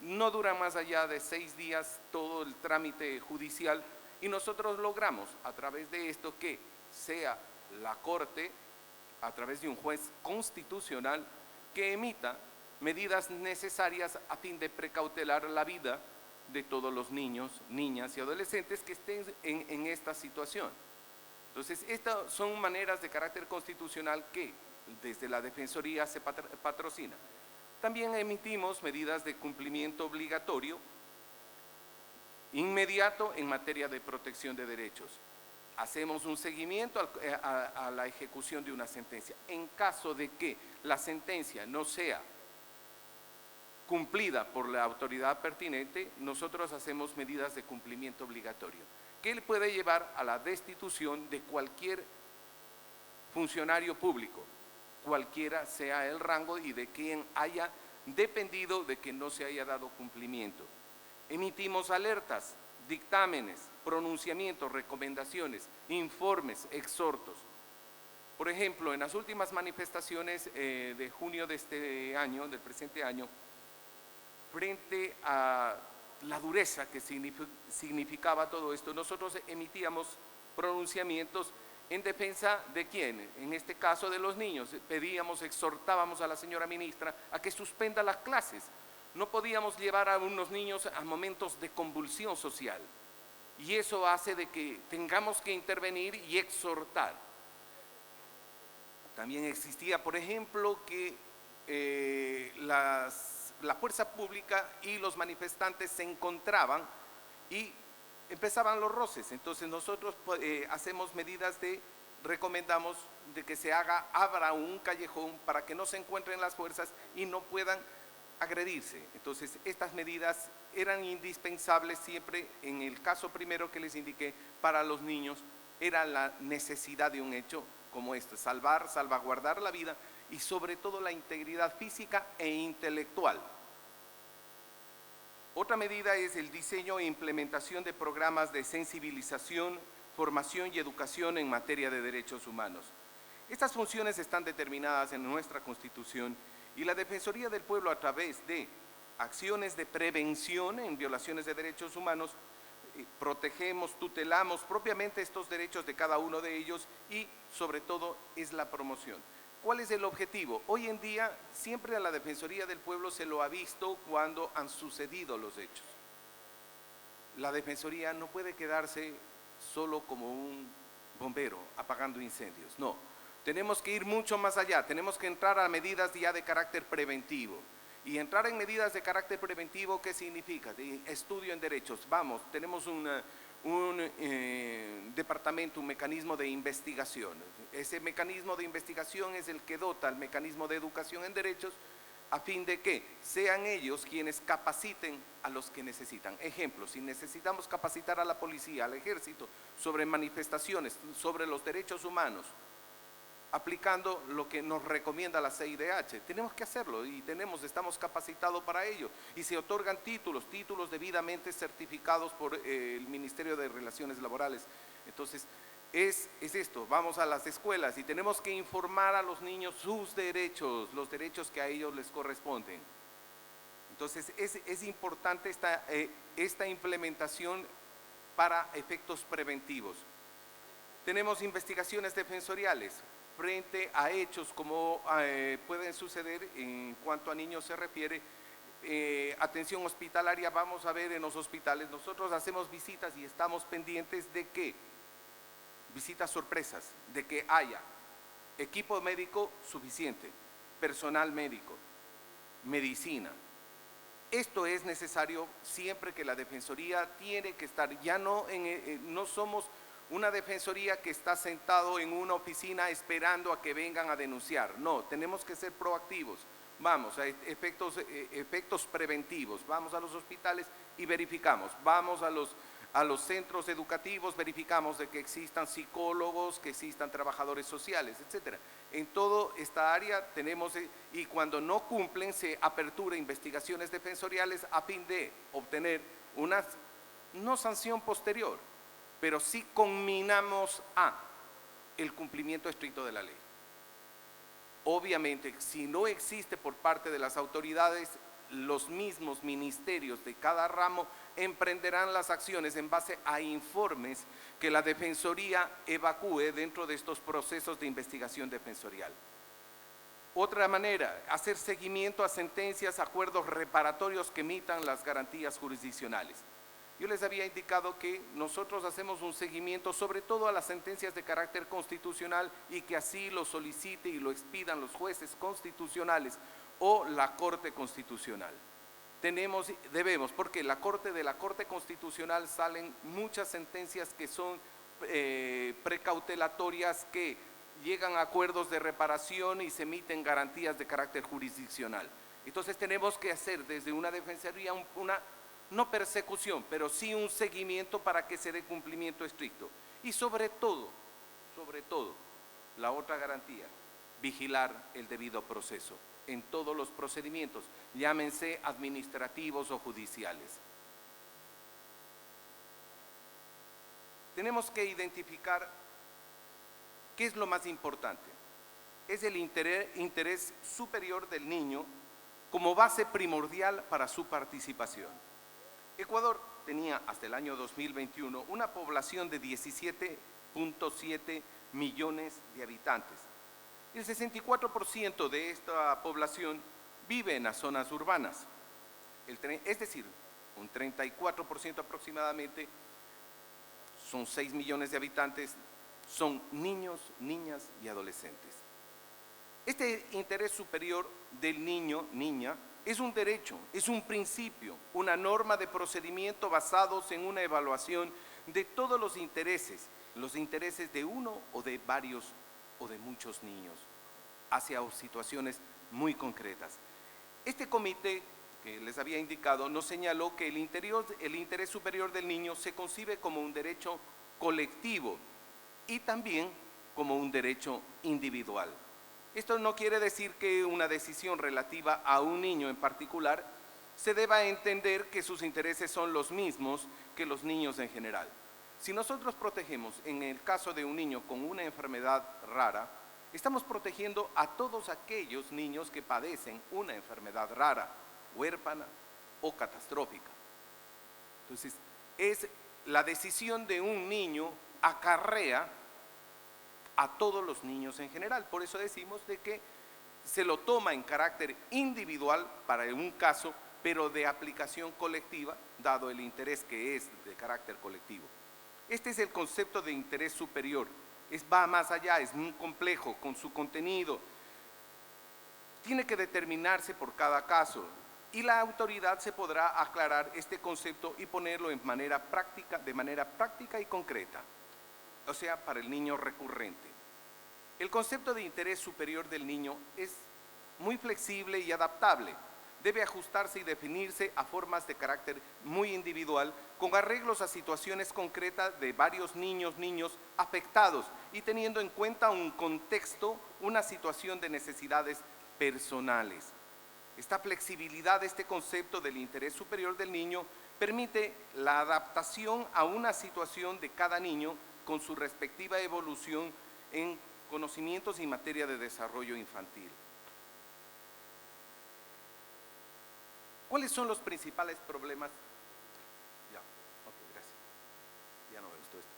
no dura más allá de 6 días todo el trámite judicial y nosotros logramos a través de esto que sea la Corte, a través de un juez constitucional, que emita medidas necesarias a fin de precautelar la vida de todos los niños, niñas y adolescentes que estén en esta situación. Entonces, estas son maneras de carácter constitucional que desde la Defensoría se patrocina. También emitimos medidas de cumplimiento obligatorio inmediato en materia de protección de derechos. Hacemos un seguimiento a la ejecución de una sentencia. En caso de que la sentencia no sea cumplida por la autoridad pertinente, nosotros hacemos medidas de cumplimiento obligatorio, que le puede llevar a la destitución de cualquier funcionario público, cualquiera sea el rango y de quien haya dependido de que no se haya dado cumplimiento. Emitimos alertas, dictámenes, pronunciamientos, recomendaciones, informes, exhortos. Por ejemplo, en las últimas manifestaciones de junio de este año, del presente año, frente a la dureza que significaba todo esto, nosotros emitíamos pronunciamientos en defensa de quién, en este caso de los niños. Pedíamos, exhortábamos a la señora ministra a que suspenda las clases. No podíamos llevar a unos niños a momentos de convulsión social y eso hace de que tengamos que intervenir y exhortar. También existía, por ejemplo, que la fuerza pública y los manifestantes se encontraban y empezaban los roces. Entonces nosotros hacemos medidas recomendamos de que abra un callejón para que no se encuentren las fuerzas y no puedan agredirse. Entonces estas medidas eran indispensables siempre. En el caso primero que les indiqué, para los niños era la necesidad de un hecho como este, salvaguardar la vida y sobre todo la integridad física e intelectual. Otra medida es el diseño e implementación de programas de sensibilización, formación y educación en materia de derechos humanos. Estas funciones están determinadas en nuestra Constitución y la Defensoría del Pueblo, a través de acciones de prevención en violaciones de derechos humanos, protegemos, tutelamos propiamente estos derechos de cada uno de ellos y sobre todo es la promoción. ¿Cuál es el objetivo? Hoy en día siempre a la Defensoría del Pueblo se lo ha visto cuando han sucedido los hechos. La Defensoría no puede quedarse solo como un bombero apagando incendios, no. Tenemos que ir mucho más allá, tenemos que entrar a medidas ya de carácter preventivo. Y entrar en medidas de carácter preventivo, ¿qué significa? Estudio en derechos. Vamos, tenemos un departamento, un mecanismo de investigación. Ese mecanismo de investigación es el que dota al mecanismo de educación en derechos a fin de que sean ellos quienes capaciten a los que necesitan. Ejemplo, si necesitamos capacitar a la policía, al ejército, sobre manifestaciones, sobre los derechos humanos, aplicando lo que nos recomienda la CIDH. Tenemos que hacerlo y estamos capacitados para ello. Y se otorgan títulos debidamente certificados por el Ministerio de Relaciones Laborales. Entonces, es esto, vamos a las escuelas y tenemos que informar a los niños sus derechos, los derechos que a ellos les corresponden. Entonces, es importante esta implementación para efectos preventivos. Tenemos investigaciones defensoriales frente a hechos como pueden suceder en cuanto a niños se refiere. Atención hospitalaria, vamos a ver en los hospitales, nosotros hacemos visitas y estamos pendientes de que, visitas sorpresas, de que haya equipo médico suficiente, personal médico, medicina. Esto es necesario siempre que la Defensoría tiene que estar, ya no somos una defensoría que está sentado en una oficina esperando a que vengan a denunciar. No, tenemos que ser proactivos. Vamos a efectos preventivos, vamos a los hospitales y verificamos, vamos a los centros educativos, verificamos de que existan psicólogos, que existan trabajadores sociales, etcétera. En toda esta área tenemos, y cuando no cumplen, se apertura investigaciones defensoriales a fin de obtener una, no sanción posterior, pero sí conminamos a el cumplimiento estricto de la ley. Obviamente, si no existe por parte de las autoridades, los mismos ministerios de cada ramo emprenderán las acciones en base a informes que la Defensoría evacúe dentro de estos procesos de investigación defensorial. Otra manera, hacer seguimiento a sentencias, acuerdos reparatorios que emitan las garantías jurisdiccionales. Yo les había indicado que nosotros hacemos un seguimiento sobre todo a las sentencias de carácter constitucional y que así lo solicite y lo expidan los jueces constitucionales o la Corte Constitucional. Debemos, porque de la Corte Constitucional salen muchas sentencias que son precautelatorias, que llegan a acuerdos de reparación y se emiten garantías de carácter jurisdiccional. Entonces tenemos que hacer desde una defensoría no persecución, pero sí un seguimiento para que se dé cumplimiento estricto. Y sobre todo, la otra garantía, vigilar el debido proceso en todos los procedimientos, llámense administrativos o judiciales. Tenemos que identificar qué es lo más importante. Es el interés superior del niño como base primordial para su participación. Ecuador tenía hasta el año 2021 una población de 17.7 millones de habitantes. El 64% de esta población vive en las zonas urbanas, es decir, un 34% aproximadamente, son 6 millones de habitantes, son niños, niñas y adolescentes. Este interés superior del niño, niña, es un derecho, es un principio, una norma de procedimiento basados en una evaluación de todos los intereses de uno o de varios o de muchos niños, hacia situaciones muy concretas. Este comité que les había indicado nos señaló que el interés superior del niño se concibe como un derecho colectivo y también como un derecho individual. Esto no quiere decir que una decisión relativa a un niño en particular se deba entender que sus intereses son los mismos que los niños en general. Si nosotros protegemos, en el caso de un niño con una enfermedad rara, estamos protegiendo a todos aquellos niños que padecen una enfermedad rara, huérfana o catastrófica. Entonces, es la decisión de un niño acarrea a todos los niños en general. Por eso decimos de que se lo toma en carácter individual para un caso, pero de aplicación colectiva, dado el interés que es de carácter colectivo. Este es el concepto de interés superior. Va más allá, es muy complejo con su contenido. Tiene que determinarse por cada caso y la autoridad se podrá aclarar este concepto y ponerlo de manera práctica y concreta, o sea, para el niño recurrente. El concepto de interés superior del niño es muy flexible y adaptable. Debe ajustarse y definirse a formas de carácter muy individual, con arreglos a situaciones concretas de varios niños afectados y teniendo en cuenta un contexto, una situación de necesidades personales. Esta flexibilidad de este concepto del interés superior del niño permite la adaptación a una situación de cada niño con su respectiva evolución en conocimientos y materia de desarrollo infantil. ¿Cuáles son los principales problemas? Gracias. Ya no me gustó esto.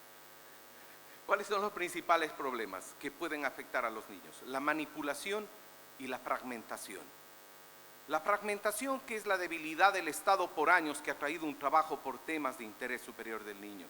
¿Cuáles son los principales problemas que pueden afectar a los niños? La manipulación y la fragmentación. La fragmentación, que es la debilidad del Estado por años que ha traído un trabajo por temas de interés superior del niño,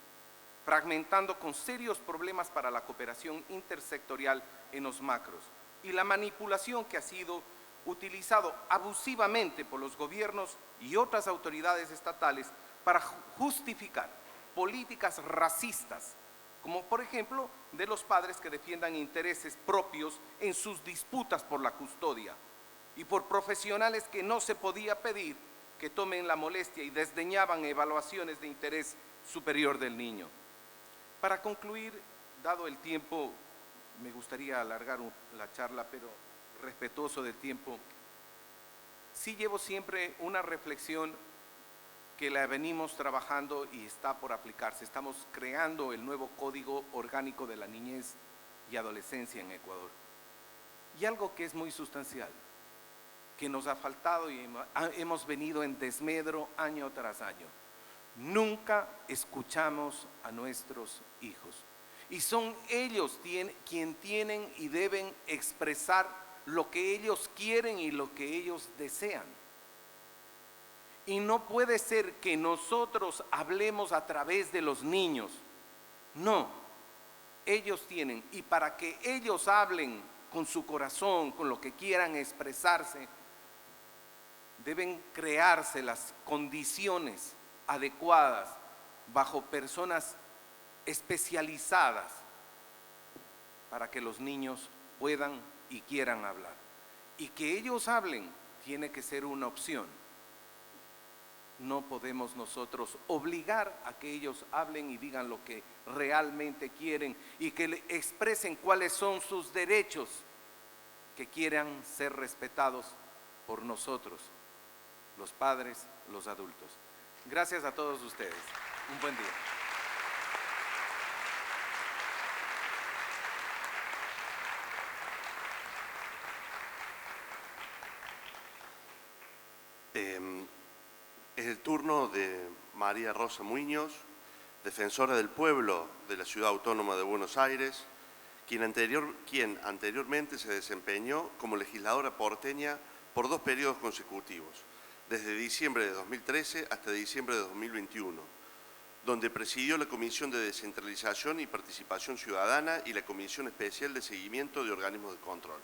fragmentando con serios problemas para la cooperación intersectorial en los macros. Y la manipulación, que ha sido utilizado abusivamente por los gobiernos y otras autoridades estatales para justificar políticas racistas, como por ejemplo de los padres que defiendan intereses propios en sus disputas por la custodia y por profesionales que no se podía pedir que tomen la molestia y desdeñaban evaluaciones de interés superior del niño. Para concluir, dado el tiempo, me gustaría alargar la charla, pero respetuoso del tiempo, sí llevo siempre una reflexión que la venimos trabajando y está por aplicarse. Estamos creando el nuevo Código Orgánico de la Niñez y Adolescencia en Ecuador. Y algo que es muy sustancial, que nos ha faltado y hemos venido en desmedro año tras año. Nunca escuchamos a nuestros hijos. Y son ellos quienes tienen y deben expresar lo que ellos quieren y lo que ellos desean. Y no puede ser que nosotros hablemos a través de los niños. No, ellos tienen, y para que ellos hablen con su corazón, con lo que quieran expresarse, deben crearse las condiciones adecuadas bajo personas especializadas para que los niños puedan y quieran hablar. Y que ellos hablen tiene que ser una opción. No podemos nosotros obligar a que ellos hablen y digan lo que realmente quieren y que le expresen cuáles son sus derechos que quieran ser respetados por nosotros, los padres, los adultos. Gracias a todos ustedes. Un buen día. Es el turno de María Rosa Muñoz, defensora del pueblo de la Ciudad Autónoma de Buenos Aires, quien anteriormente se desempeñó como legisladora porteña por 2 periodos consecutivos, desde diciembre de 2013 hasta diciembre de 2021, donde presidió la Comisión de Descentralización y Participación Ciudadana y la Comisión Especial de Seguimiento de Organismos de Control.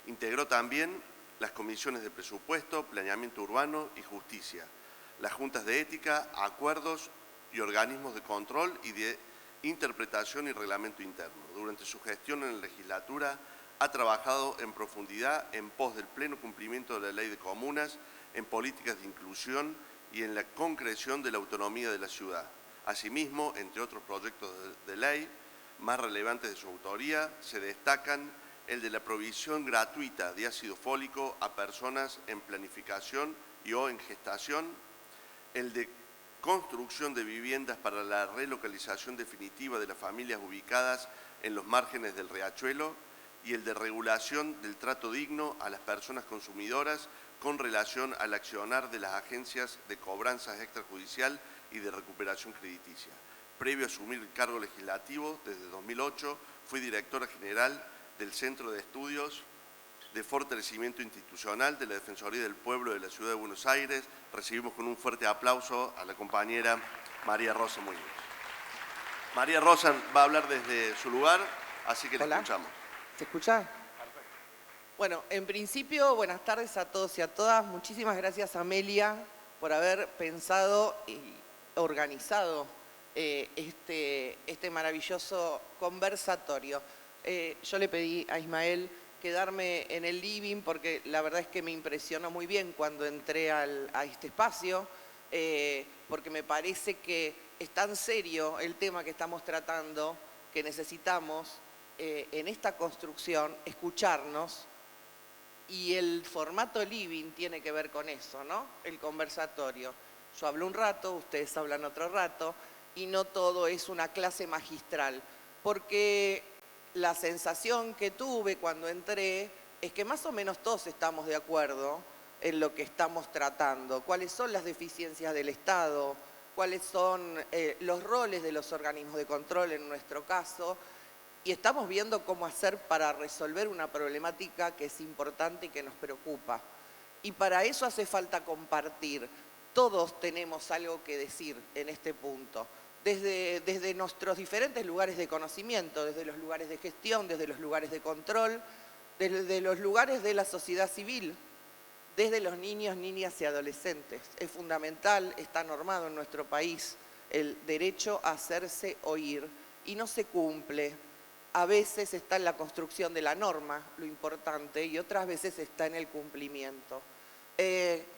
Integró también las comisiones de Presupuesto, Planeamiento Urbano y Justicia, las juntas de ética, acuerdos y organismos de control y de interpretación y reglamento interno. Durante su gestión en la legislatura ha trabajado en profundidad en pos del pleno cumplimiento de la Ley de Comunas, en políticas de inclusión y en la concreción de la autonomía de la ciudad. Asimismo, entre otros proyectos de ley más relevantes de su autoría, se destacan el de la provisión gratuita de ácido fólico a personas en planificación y o en gestación, el de construcción de viviendas para la relocalización definitiva de las familias ubicadas en los márgenes del riachuelo y el de regulación del trato digno a las personas consumidoras con relación al accionar de las agencias de cobranzas extrajudicial y de recuperación crediticia. Previo a asumir el cargo legislativo, desde 2008, fui directora general del Centro de Estudios de Fortalecimiento Institucional de la Defensoría del Pueblo de la Ciudad de Buenos Aires. Recibimos con un fuerte aplauso a la compañera María Rosa Muñoz. María Rosa va a hablar desde su lugar, así que la escuchamos. ¿Se escucha? Bueno, en principio, buenas tardes a todos y a todas. Muchísimas gracias, Amelia, por haber pensado y organizado este maravilloso conversatorio. Yo le pedí a Ismael quedarme en el living porque la verdad es que me impresionó muy bien cuando entré a este espacio, porque me parece que es tan serio el tema que estamos tratando que necesitamos en esta construcción escucharnos, y el formato living tiene que ver con eso, ¿no? El conversatorio. Yo hablo un rato, ustedes hablan otro rato, y no todo es una clase magistral, porque la sensación que tuve cuando entré es que más o menos todos estamos de acuerdo en lo que estamos tratando, cuáles son las deficiencias del Estado, cuáles son los roles de los organismos de control en nuestro caso, y estamos viendo cómo hacer para resolver una problemática que es importante y que nos preocupa. Y para eso hace falta compartir. Todos tenemos algo que decir en este punto. Desde nuestros diferentes lugares de conocimiento, desde los lugares de gestión, desde los lugares de control, desde los lugares de la sociedad civil, desde los niños, niñas y adolescentes. Es fundamental, está normado en nuestro país, el derecho a hacerse oír y no se cumple. A veces está en la construcción de la norma, lo importante, y otras veces está en el cumplimiento.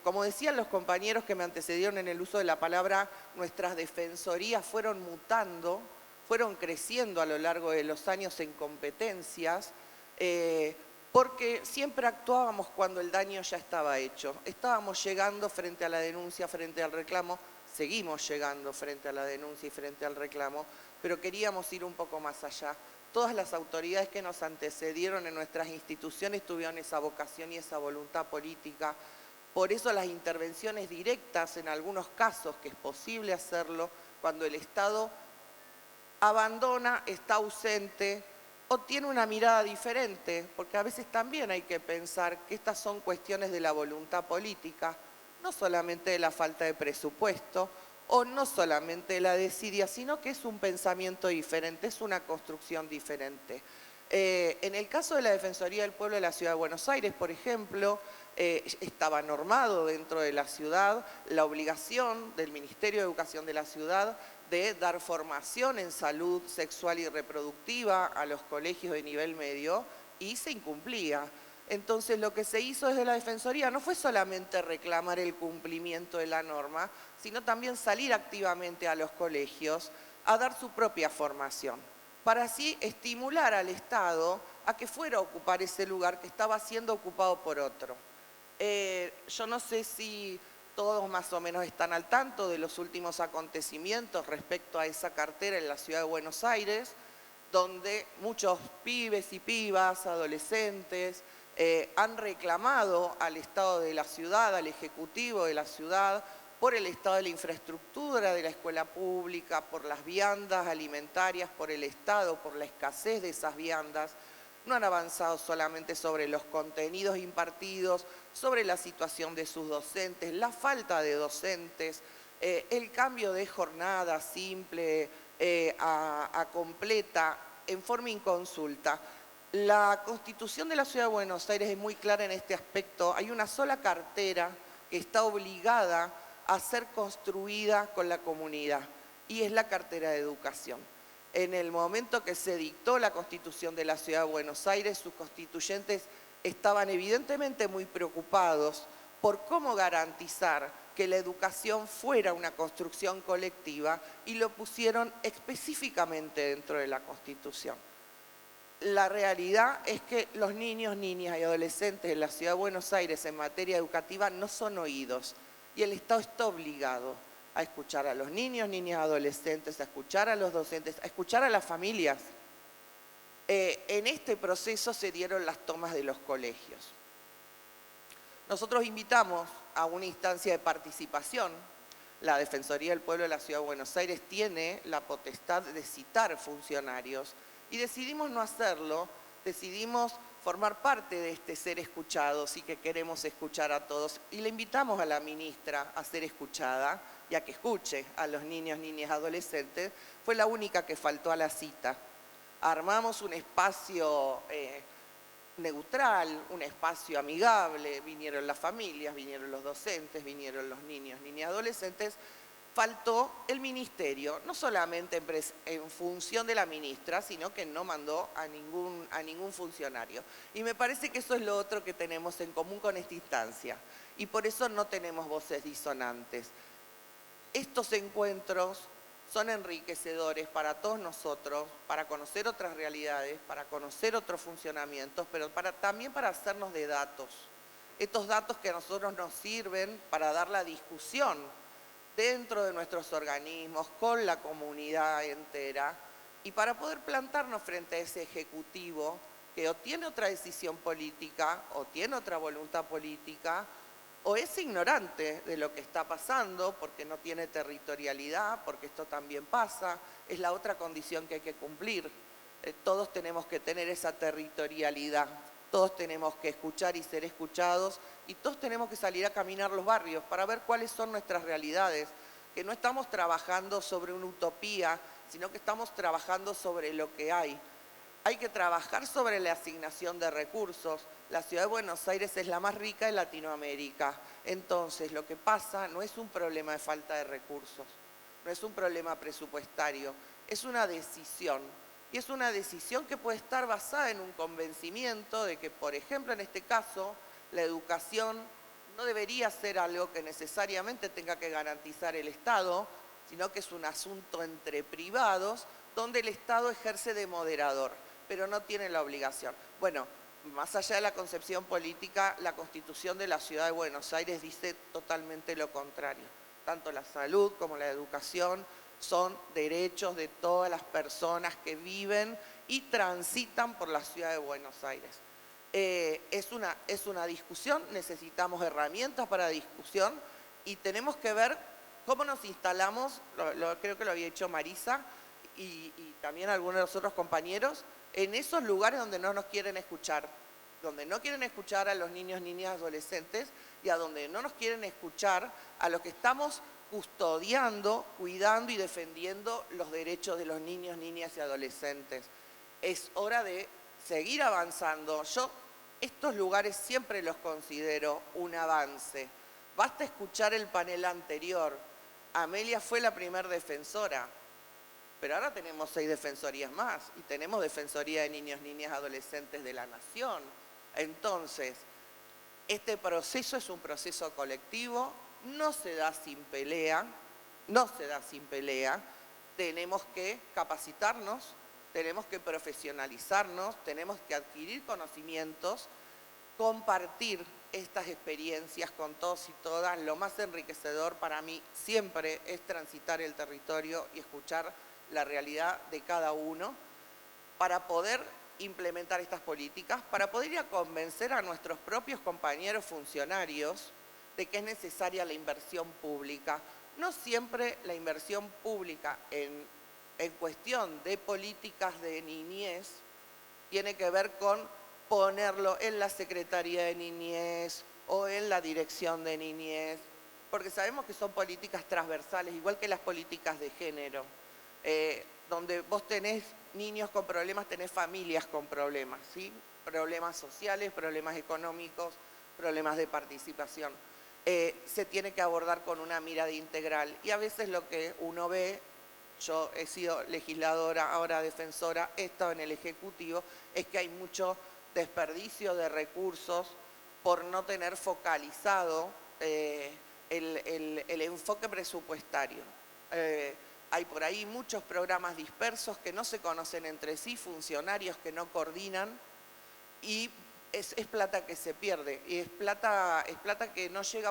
Como decían los compañeros que me antecedieron en el uso de la palabra, nuestras defensorías fueron mutando, fueron creciendo a lo largo de los años en competencias, porque siempre actuábamos cuando el daño ya estaba hecho. Estábamos llegando frente a la denuncia, frente al reclamo, seguimos llegando frente a la denuncia y frente al reclamo, pero queríamos ir un poco más allá. Todas las autoridades que nos antecedieron en nuestras instituciones tuvieron esa vocación y esa voluntad política. Por eso las intervenciones directas, en algunos casos que es posible hacerlo, cuando el Estado abandona, está ausente o tiene una mirada diferente, porque a veces también hay que pensar que estas son cuestiones de la voluntad política, no solamente de la falta de presupuesto, o no solamente de la desidia, sino que es un pensamiento diferente, es una construcción diferente. En el caso de la Defensoría del Pueblo de la Ciudad de Buenos Aires, por ejemplo, estaba normado dentro de la ciudad la obligación del Ministerio de Educación de la ciudad de dar formación en salud sexual y reproductiva a los colegios de nivel medio, y se incumplía. Entonces lo que se hizo desde la Defensoría no fue solamente reclamar el cumplimiento de la norma, sino también salir activamente a los colegios a dar su propia formación, para así estimular al Estado a que fuera a ocupar ese lugar que estaba siendo ocupado por otro. Yo no sé si todos más o menos están al tanto de los últimos acontecimientos respecto a esa cartera en la Ciudad de Buenos Aires, donde muchos pibes y pibas, adolescentes, han reclamado al Estado de la ciudad, al Ejecutivo de la ciudad, por el estado de la infraestructura de la escuela pública, por las viandas alimentarias, por el Estado, por la escasez de esas viandas. No han avanzado solamente sobre los contenidos impartidos, sobre la situación de sus docentes, la falta de docentes, el cambio de jornada simple a completa en forma inconsulta. La Constitución de la Ciudad de Buenos Aires es muy clara en este aspecto. Hay una sola cartera que está obligada a ser construida con la comunidad, y es la cartera de educación. En el momento que se dictó la Constitución de la Ciudad de Buenos Aires, sus constituyentes estaban evidentemente muy preocupados por cómo garantizar que la educación fuera una construcción colectiva, y lo pusieron específicamente dentro de la Constitución. La realidad es que los niños, niñas y adolescentes en la Ciudad de Buenos Aires en materia educativa no son oídos, y el Estado está obligado a escuchar a los niños, niñas, adolescentes, a escuchar a los docentes, a escuchar a las familias. En este proceso se dieron las tomas de los colegios. Nosotros invitamos a una instancia de participación. La Defensoría del Pueblo de la Ciudad de Buenos Aires tiene la potestad de citar funcionarios y decidimos no hacerlo, decidimos formar parte de este ser escuchados y que queremos escuchar a todos. Y le invitamos a la ministra a ser escuchada y a que escuche a los niños, niñas, adolescentes. Fue la única que faltó a la cita. Armamos un espacio neutral, un espacio amigable, vinieron las familias, vinieron los docentes, vinieron los niños, niñas, adolescentes. Faltó el ministerio, no solamente en función de la ministra, sino que no mandó a ningún funcionario. Y me parece que eso es lo otro que tenemos en común con esta instancia. Y por eso no tenemos voces disonantes. Estos encuentros son enriquecedores para todos nosotros, para conocer otras realidades, para conocer otros funcionamientos, pero también para hacernos de datos. Estos datos que a nosotros nos sirven para dar la discusión dentro de nuestros organismos, con la comunidad entera, y para poder plantarnos frente a ese ejecutivo que o tiene otra decisión política, o tiene otra voluntad política, o es ignorante de lo que está pasando, porque no tiene territorialidad, porque esto también pasa, es la otra condición que hay que cumplir. Todos tenemos que tener esa territorialidad. Todos tenemos que escuchar y ser escuchados y todos tenemos que salir a caminar los barrios para ver cuáles son nuestras realidades, que no estamos trabajando sobre una utopía, sino que estamos trabajando sobre lo que hay. Hay que trabajar sobre la asignación de recursos. La Ciudad de Buenos Aires es la más rica de Latinoamérica. Entonces, lo que pasa no es un problema de falta de recursos, no es un problema presupuestario, es una decisión. Y es una decisión que puede estar basada en un convencimiento de que, por ejemplo, en este caso, la educación no debería ser algo que necesariamente tenga que garantizar el Estado, sino que es un asunto entre privados, donde el Estado ejerce de moderador, pero no tiene la obligación. Bueno, más allá de la concepción política, la Constitución de la Ciudad de Buenos Aires dice totalmente lo contrario. Tanto la salud como la educación son derechos de todas las personas que viven y transitan por la Ciudad de Buenos Aires. Es una discusión, necesitamos herramientas para discusión y tenemos que ver cómo nos instalamos, creo que lo había hecho Marisa y también algunos de los otros compañeros, en esos lugares donde no nos quieren escuchar, donde no quieren escuchar a los niños, niñas, adolescentes y a donde no nos quieren escuchar a los que estamos custodiando, cuidando y defendiendo los derechos de los niños, niñas y adolescentes. Es hora de seguir avanzando. Yo estos lugares siempre los considero un avance. Basta escuchar el panel anterior. Amelia fue la primer defensora, pero ahora tenemos 6 defensorías más y tenemos Defensoría de Niños, Niñas, Adolescentes de la Nación. Entonces, este proceso es un proceso colectivo, no se da sin pelea, tenemos que capacitarnos, tenemos que profesionalizarnos, tenemos que adquirir conocimientos, compartir estas experiencias con todos y todas. Lo más enriquecedor para mí siempre es transitar el territorio y escuchar la realidad de cada uno para poder implementar estas políticas, para poder ir a convencer a nuestros propios compañeros funcionarios de que es necesaria la inversión pública. No siempre la inversión pública en cuestión de políticas de niñez tiene que ver con ponerlo en la Secretaría de Niñez o en la Dirección de Niñez, porque sabemos que son políticas transversales, igual que las políticas de género. Donde vos tenés niños con problemas, tenés familias con problemas, ¿sí? Problemas sociales, problemas económicos, problemas de participación. Se tiene que abordar con una mirada integral y a veces lo que uno ve, yo he sido legisladora, ahora defensora, he estado en el Ejecutivo, es que hay mucho desperdicio de recursos por no tener focalizado el enfoque presupuestario. Hay por ahí muchos programas dispersos que no se conocen entre sí, funcionarios que no coordinan y es plata que se pierde y es plata que no llega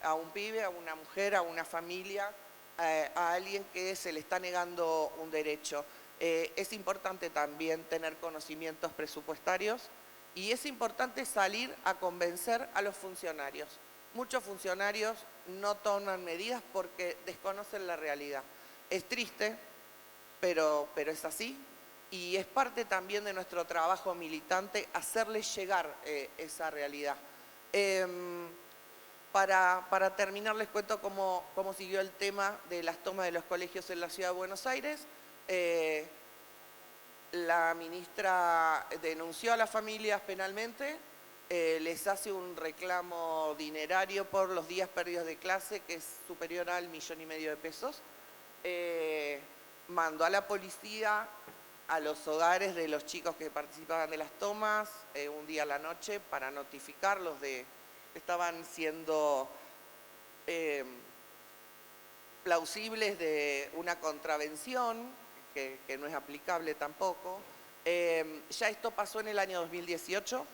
a un pibe, a una mujer, a una familia, a alguien que se le está negando un derecho. Es importante también tener conocimientos presupuestarios Y es importante salir a convencer a los funcionarios. Muchos funcionarios no toman medidas porque desconocen la realidad. Es triste, pero es así. Y es parte también de nuestro trabajo militante hacerles llegar esa realidad. Para terminar, les cuento cómo siguió el tema de las tomas de los colegios en la Ciudad de Buenos Aires. La ministra denunció a las familias penalmente, les hace un reclamo dinerario por los días perdidos de clase, que es superior al 1,5 millones de pesos. Mandó a la policía a los hogares de los chicos que participaban de las tomas un día a la noche para notificarlos de que estaban siendo plausibles de una contravención que no es aplicable tampoco. Ya esto pasó en el año 2018,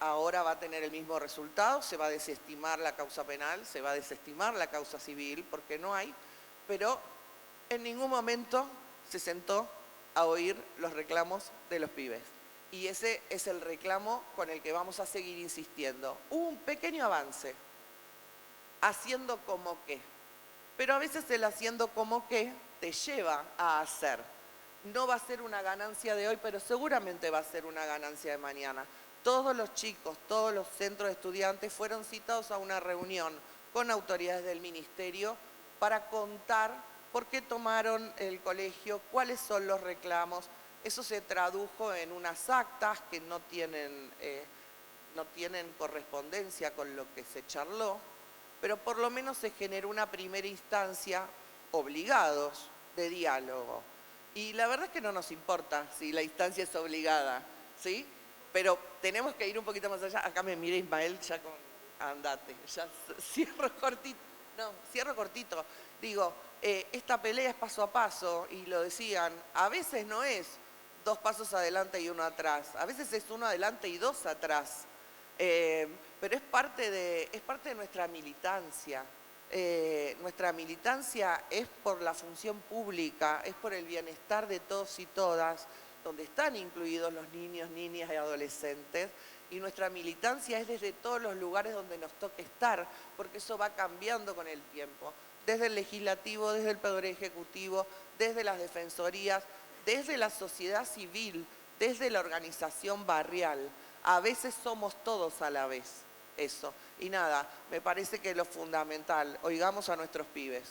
ahora va a tener el mismo resultado, se va a desestimar la causa penal, se va a desestimar la causa civil porque no hay, pero en ningún momento se sentó a oír los reclamos de los pibes. Y ese es el reclamo con el que vamos a seguir insistiendo. Hubo un pequeño avance, haciendo como que, pero a veces el haciendo como que te lleva a hacer. No va a ser una ganancia de hoy, pero seguramente va a ser una ganancia de mañana. Todos los chicos, todos los centros de estudiantes fueron citados a una reunión con autoridades del ministerio para contar por qué tomaron el colegio, cuáles son los reclamos. Eso se tradujo en unas actas que no tienen correspondencia con lo que se charló, pero por lo menos se generó una primera instancia obligados de diálogo. Y la verdad es que no nos importa si la instancia es obligada, ¿sí? Pero tenemos que ir un poquito más allá. Acá me mira Ismael ya con andate, ya cierro cortito. No, cierro cortito. Digo, esta pelea es paso a paso, y lo decían, a veces no es 2 pasos adelante y 1 atrás, a veces es 1 adelante y 2 atrás. Pero es parte de nuestra militancia. Nuestra militancia es por la función pública, es por el bienestar de todos y todas, donde están incluidos los niños, niñas y adolescentes, y nuestra militancia es desde todos los lugares donde nos toque estar, porque eso va cambiando con el tiempo, desde el legislativo, desde el Poder Ejecutivo, desde las defensorías, desde la sociedad civil, desde la organización barrial. A veces somos todos a la vez. Eso. Y nada, me parece que lo fundamental, oigamos a nuestros pibes.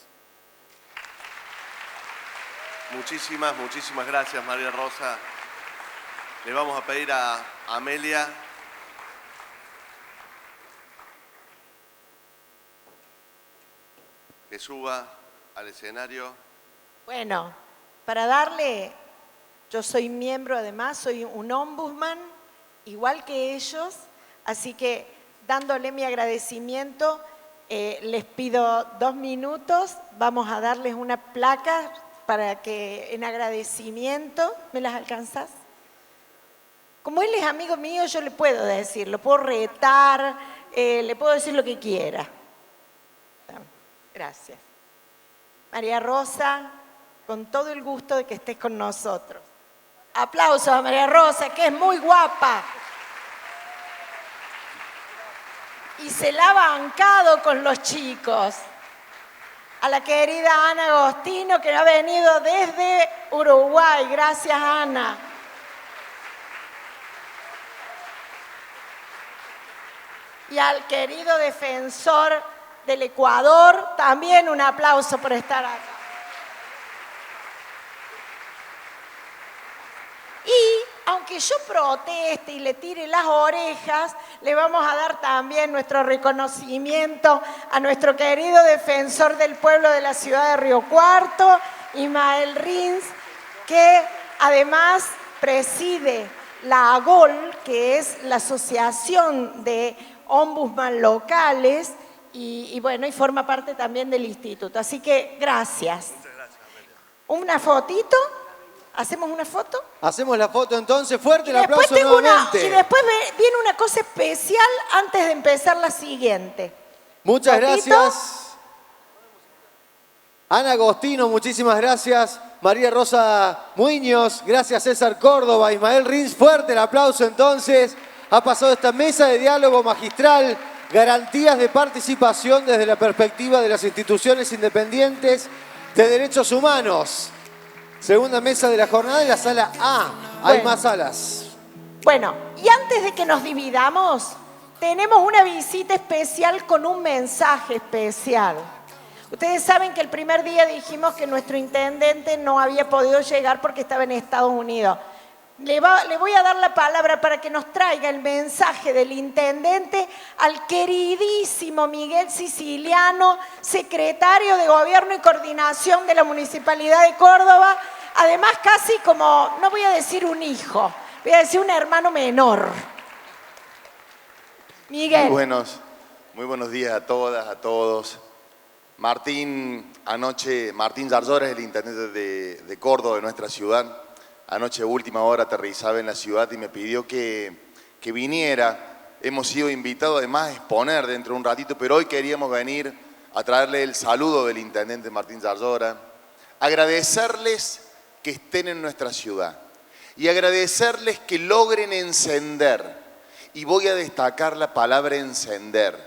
Muchísimas gracias, María Rosa. Le vamos a pedir a Amelia que suba al escenario. Bueno, para darle, yo soy miembro además, soy un ombudsman, igual que ellos, así que dándole mi agradecimiento, les pido 2 minutos, vamos a darles una placa para que en agradecimiento, ¿me las alcanzas? Como él es amigo mío, yo le puedo decir, lo puedo retar, le puedo decir lo que quiera. Gracias. María Rosa, con todo el gusto de que estés con nosotros. Aplausos a María Rosa, que es muy guapa. Y se la ha bancado con los chicos. A la querida Ana Agostino, que ha venido desde Uruguay. Gracias, Ana. Y al querido defensor del Ecuador, también un aplauso por estar acá. Y aunque yo proteste y le tire las orejas, le vamos a dar también nuestro reconocimiento a nuestro querido defensor del pueblo de la ciudad de Río Cuarto, Ismael Rins, que además preside la AGOL, que es la Asociación de Ombudsman Locales, y bueno, y forma parte también del instituto. Así que gracias. Muchas gracias, Amelia. ¿Una fotito? ¿Hacemos una foto? Hacemos la foto entonces, fuerte el Después aplauso tengo nuevamente. y después viene una cosa especial antes de empezar la siguiente. Muchas ¿Fotito? gracias. Ana Agostino, muchísimas gracias. María Rosa Muñoz, gracias César Córdoba, Ismael Rins, fuerte el aplauso entonces. Ha pasado esta mesa de diálogo magistral, garantías de participación desde la perspectiva de las instituciones independientes de derechos humanos. Segunda mesa de la jornada en la sala A. Hay Bueno. más salas. Bueno, y antes de que nos dividamos, tenemos una visita especial con un mensaje especial. Ustedes saben que el primer día dijimos que nuestro intendente no había podido llegar porque estaba en Estados Unidos. Le voy a dar la palabra para que nos traiga el mensaje del intendente al queridísimo Miguel Siciliano, secretario de Gobierno y Coordinación de la Municipalidad de Córdoba. Además, casi como, no voy a decir un hijo, voy a decir un hermano menor. Miguel. Muy buenos días a todas, a todos. Martín Zarzora es el intendente de Córdoba, de nuestra ciudad. Anoche, última hora, aterrizaba en la ciudad y me pidió que viniera. Hemos sido invitados además a exponer dentro de un ratito, pero hoy queríamos venir a traerle el saludo del intendente Martín Zarzora, agradecerles que estén en nuestra ciudad y agradecerles que logren encender, y voy a destacar la palabra encender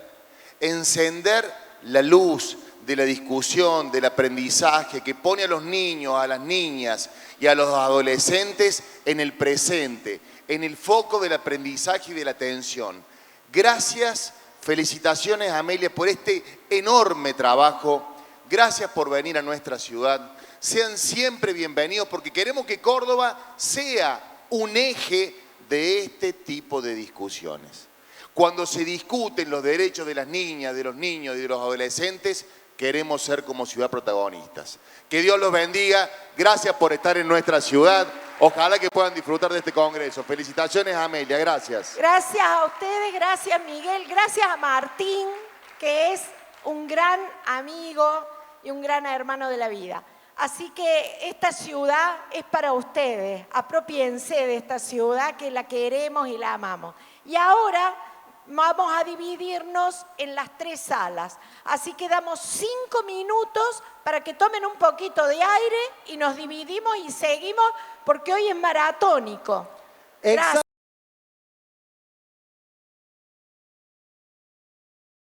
la luz de la discusión, del aprendizaje, que pone a los niños, a las niñas y a los adolescentes en el presente, en el foco del aprendizaje y de la atención. Gracias, felicitaciones Amelia por este enorme trabajo. Gracias por venir a nuestra ciudad. Sean siempre bienvenidos porque queremos que Córdoba sea un eje de este tipo de discusiones. Cuando se discuten los derechos de las niñas, de los niños y de los adolescentes, queremos ser como ciudad protagonistas. Que Dios los bendiga. Gracias por estar en nuestra ciudad. Ojalá que puedan disfrutar de este congreso. Felicitaciones, Amelia. Gracias. Gracias a ustedes, gracias Miguel, gracias a Martín, que es un gran amigo y un gran hermano de la vida. Así que esta ciudad es para ustedes. Apropiense de esta ciudad que la queremos y la amamos. Y ahora vamos a dividirnos en las 3 salas. Así que damos 5 minutos para que tomen un poquito de aire y nos dividimos y seguimos porque hoy es maratónico. Gracias.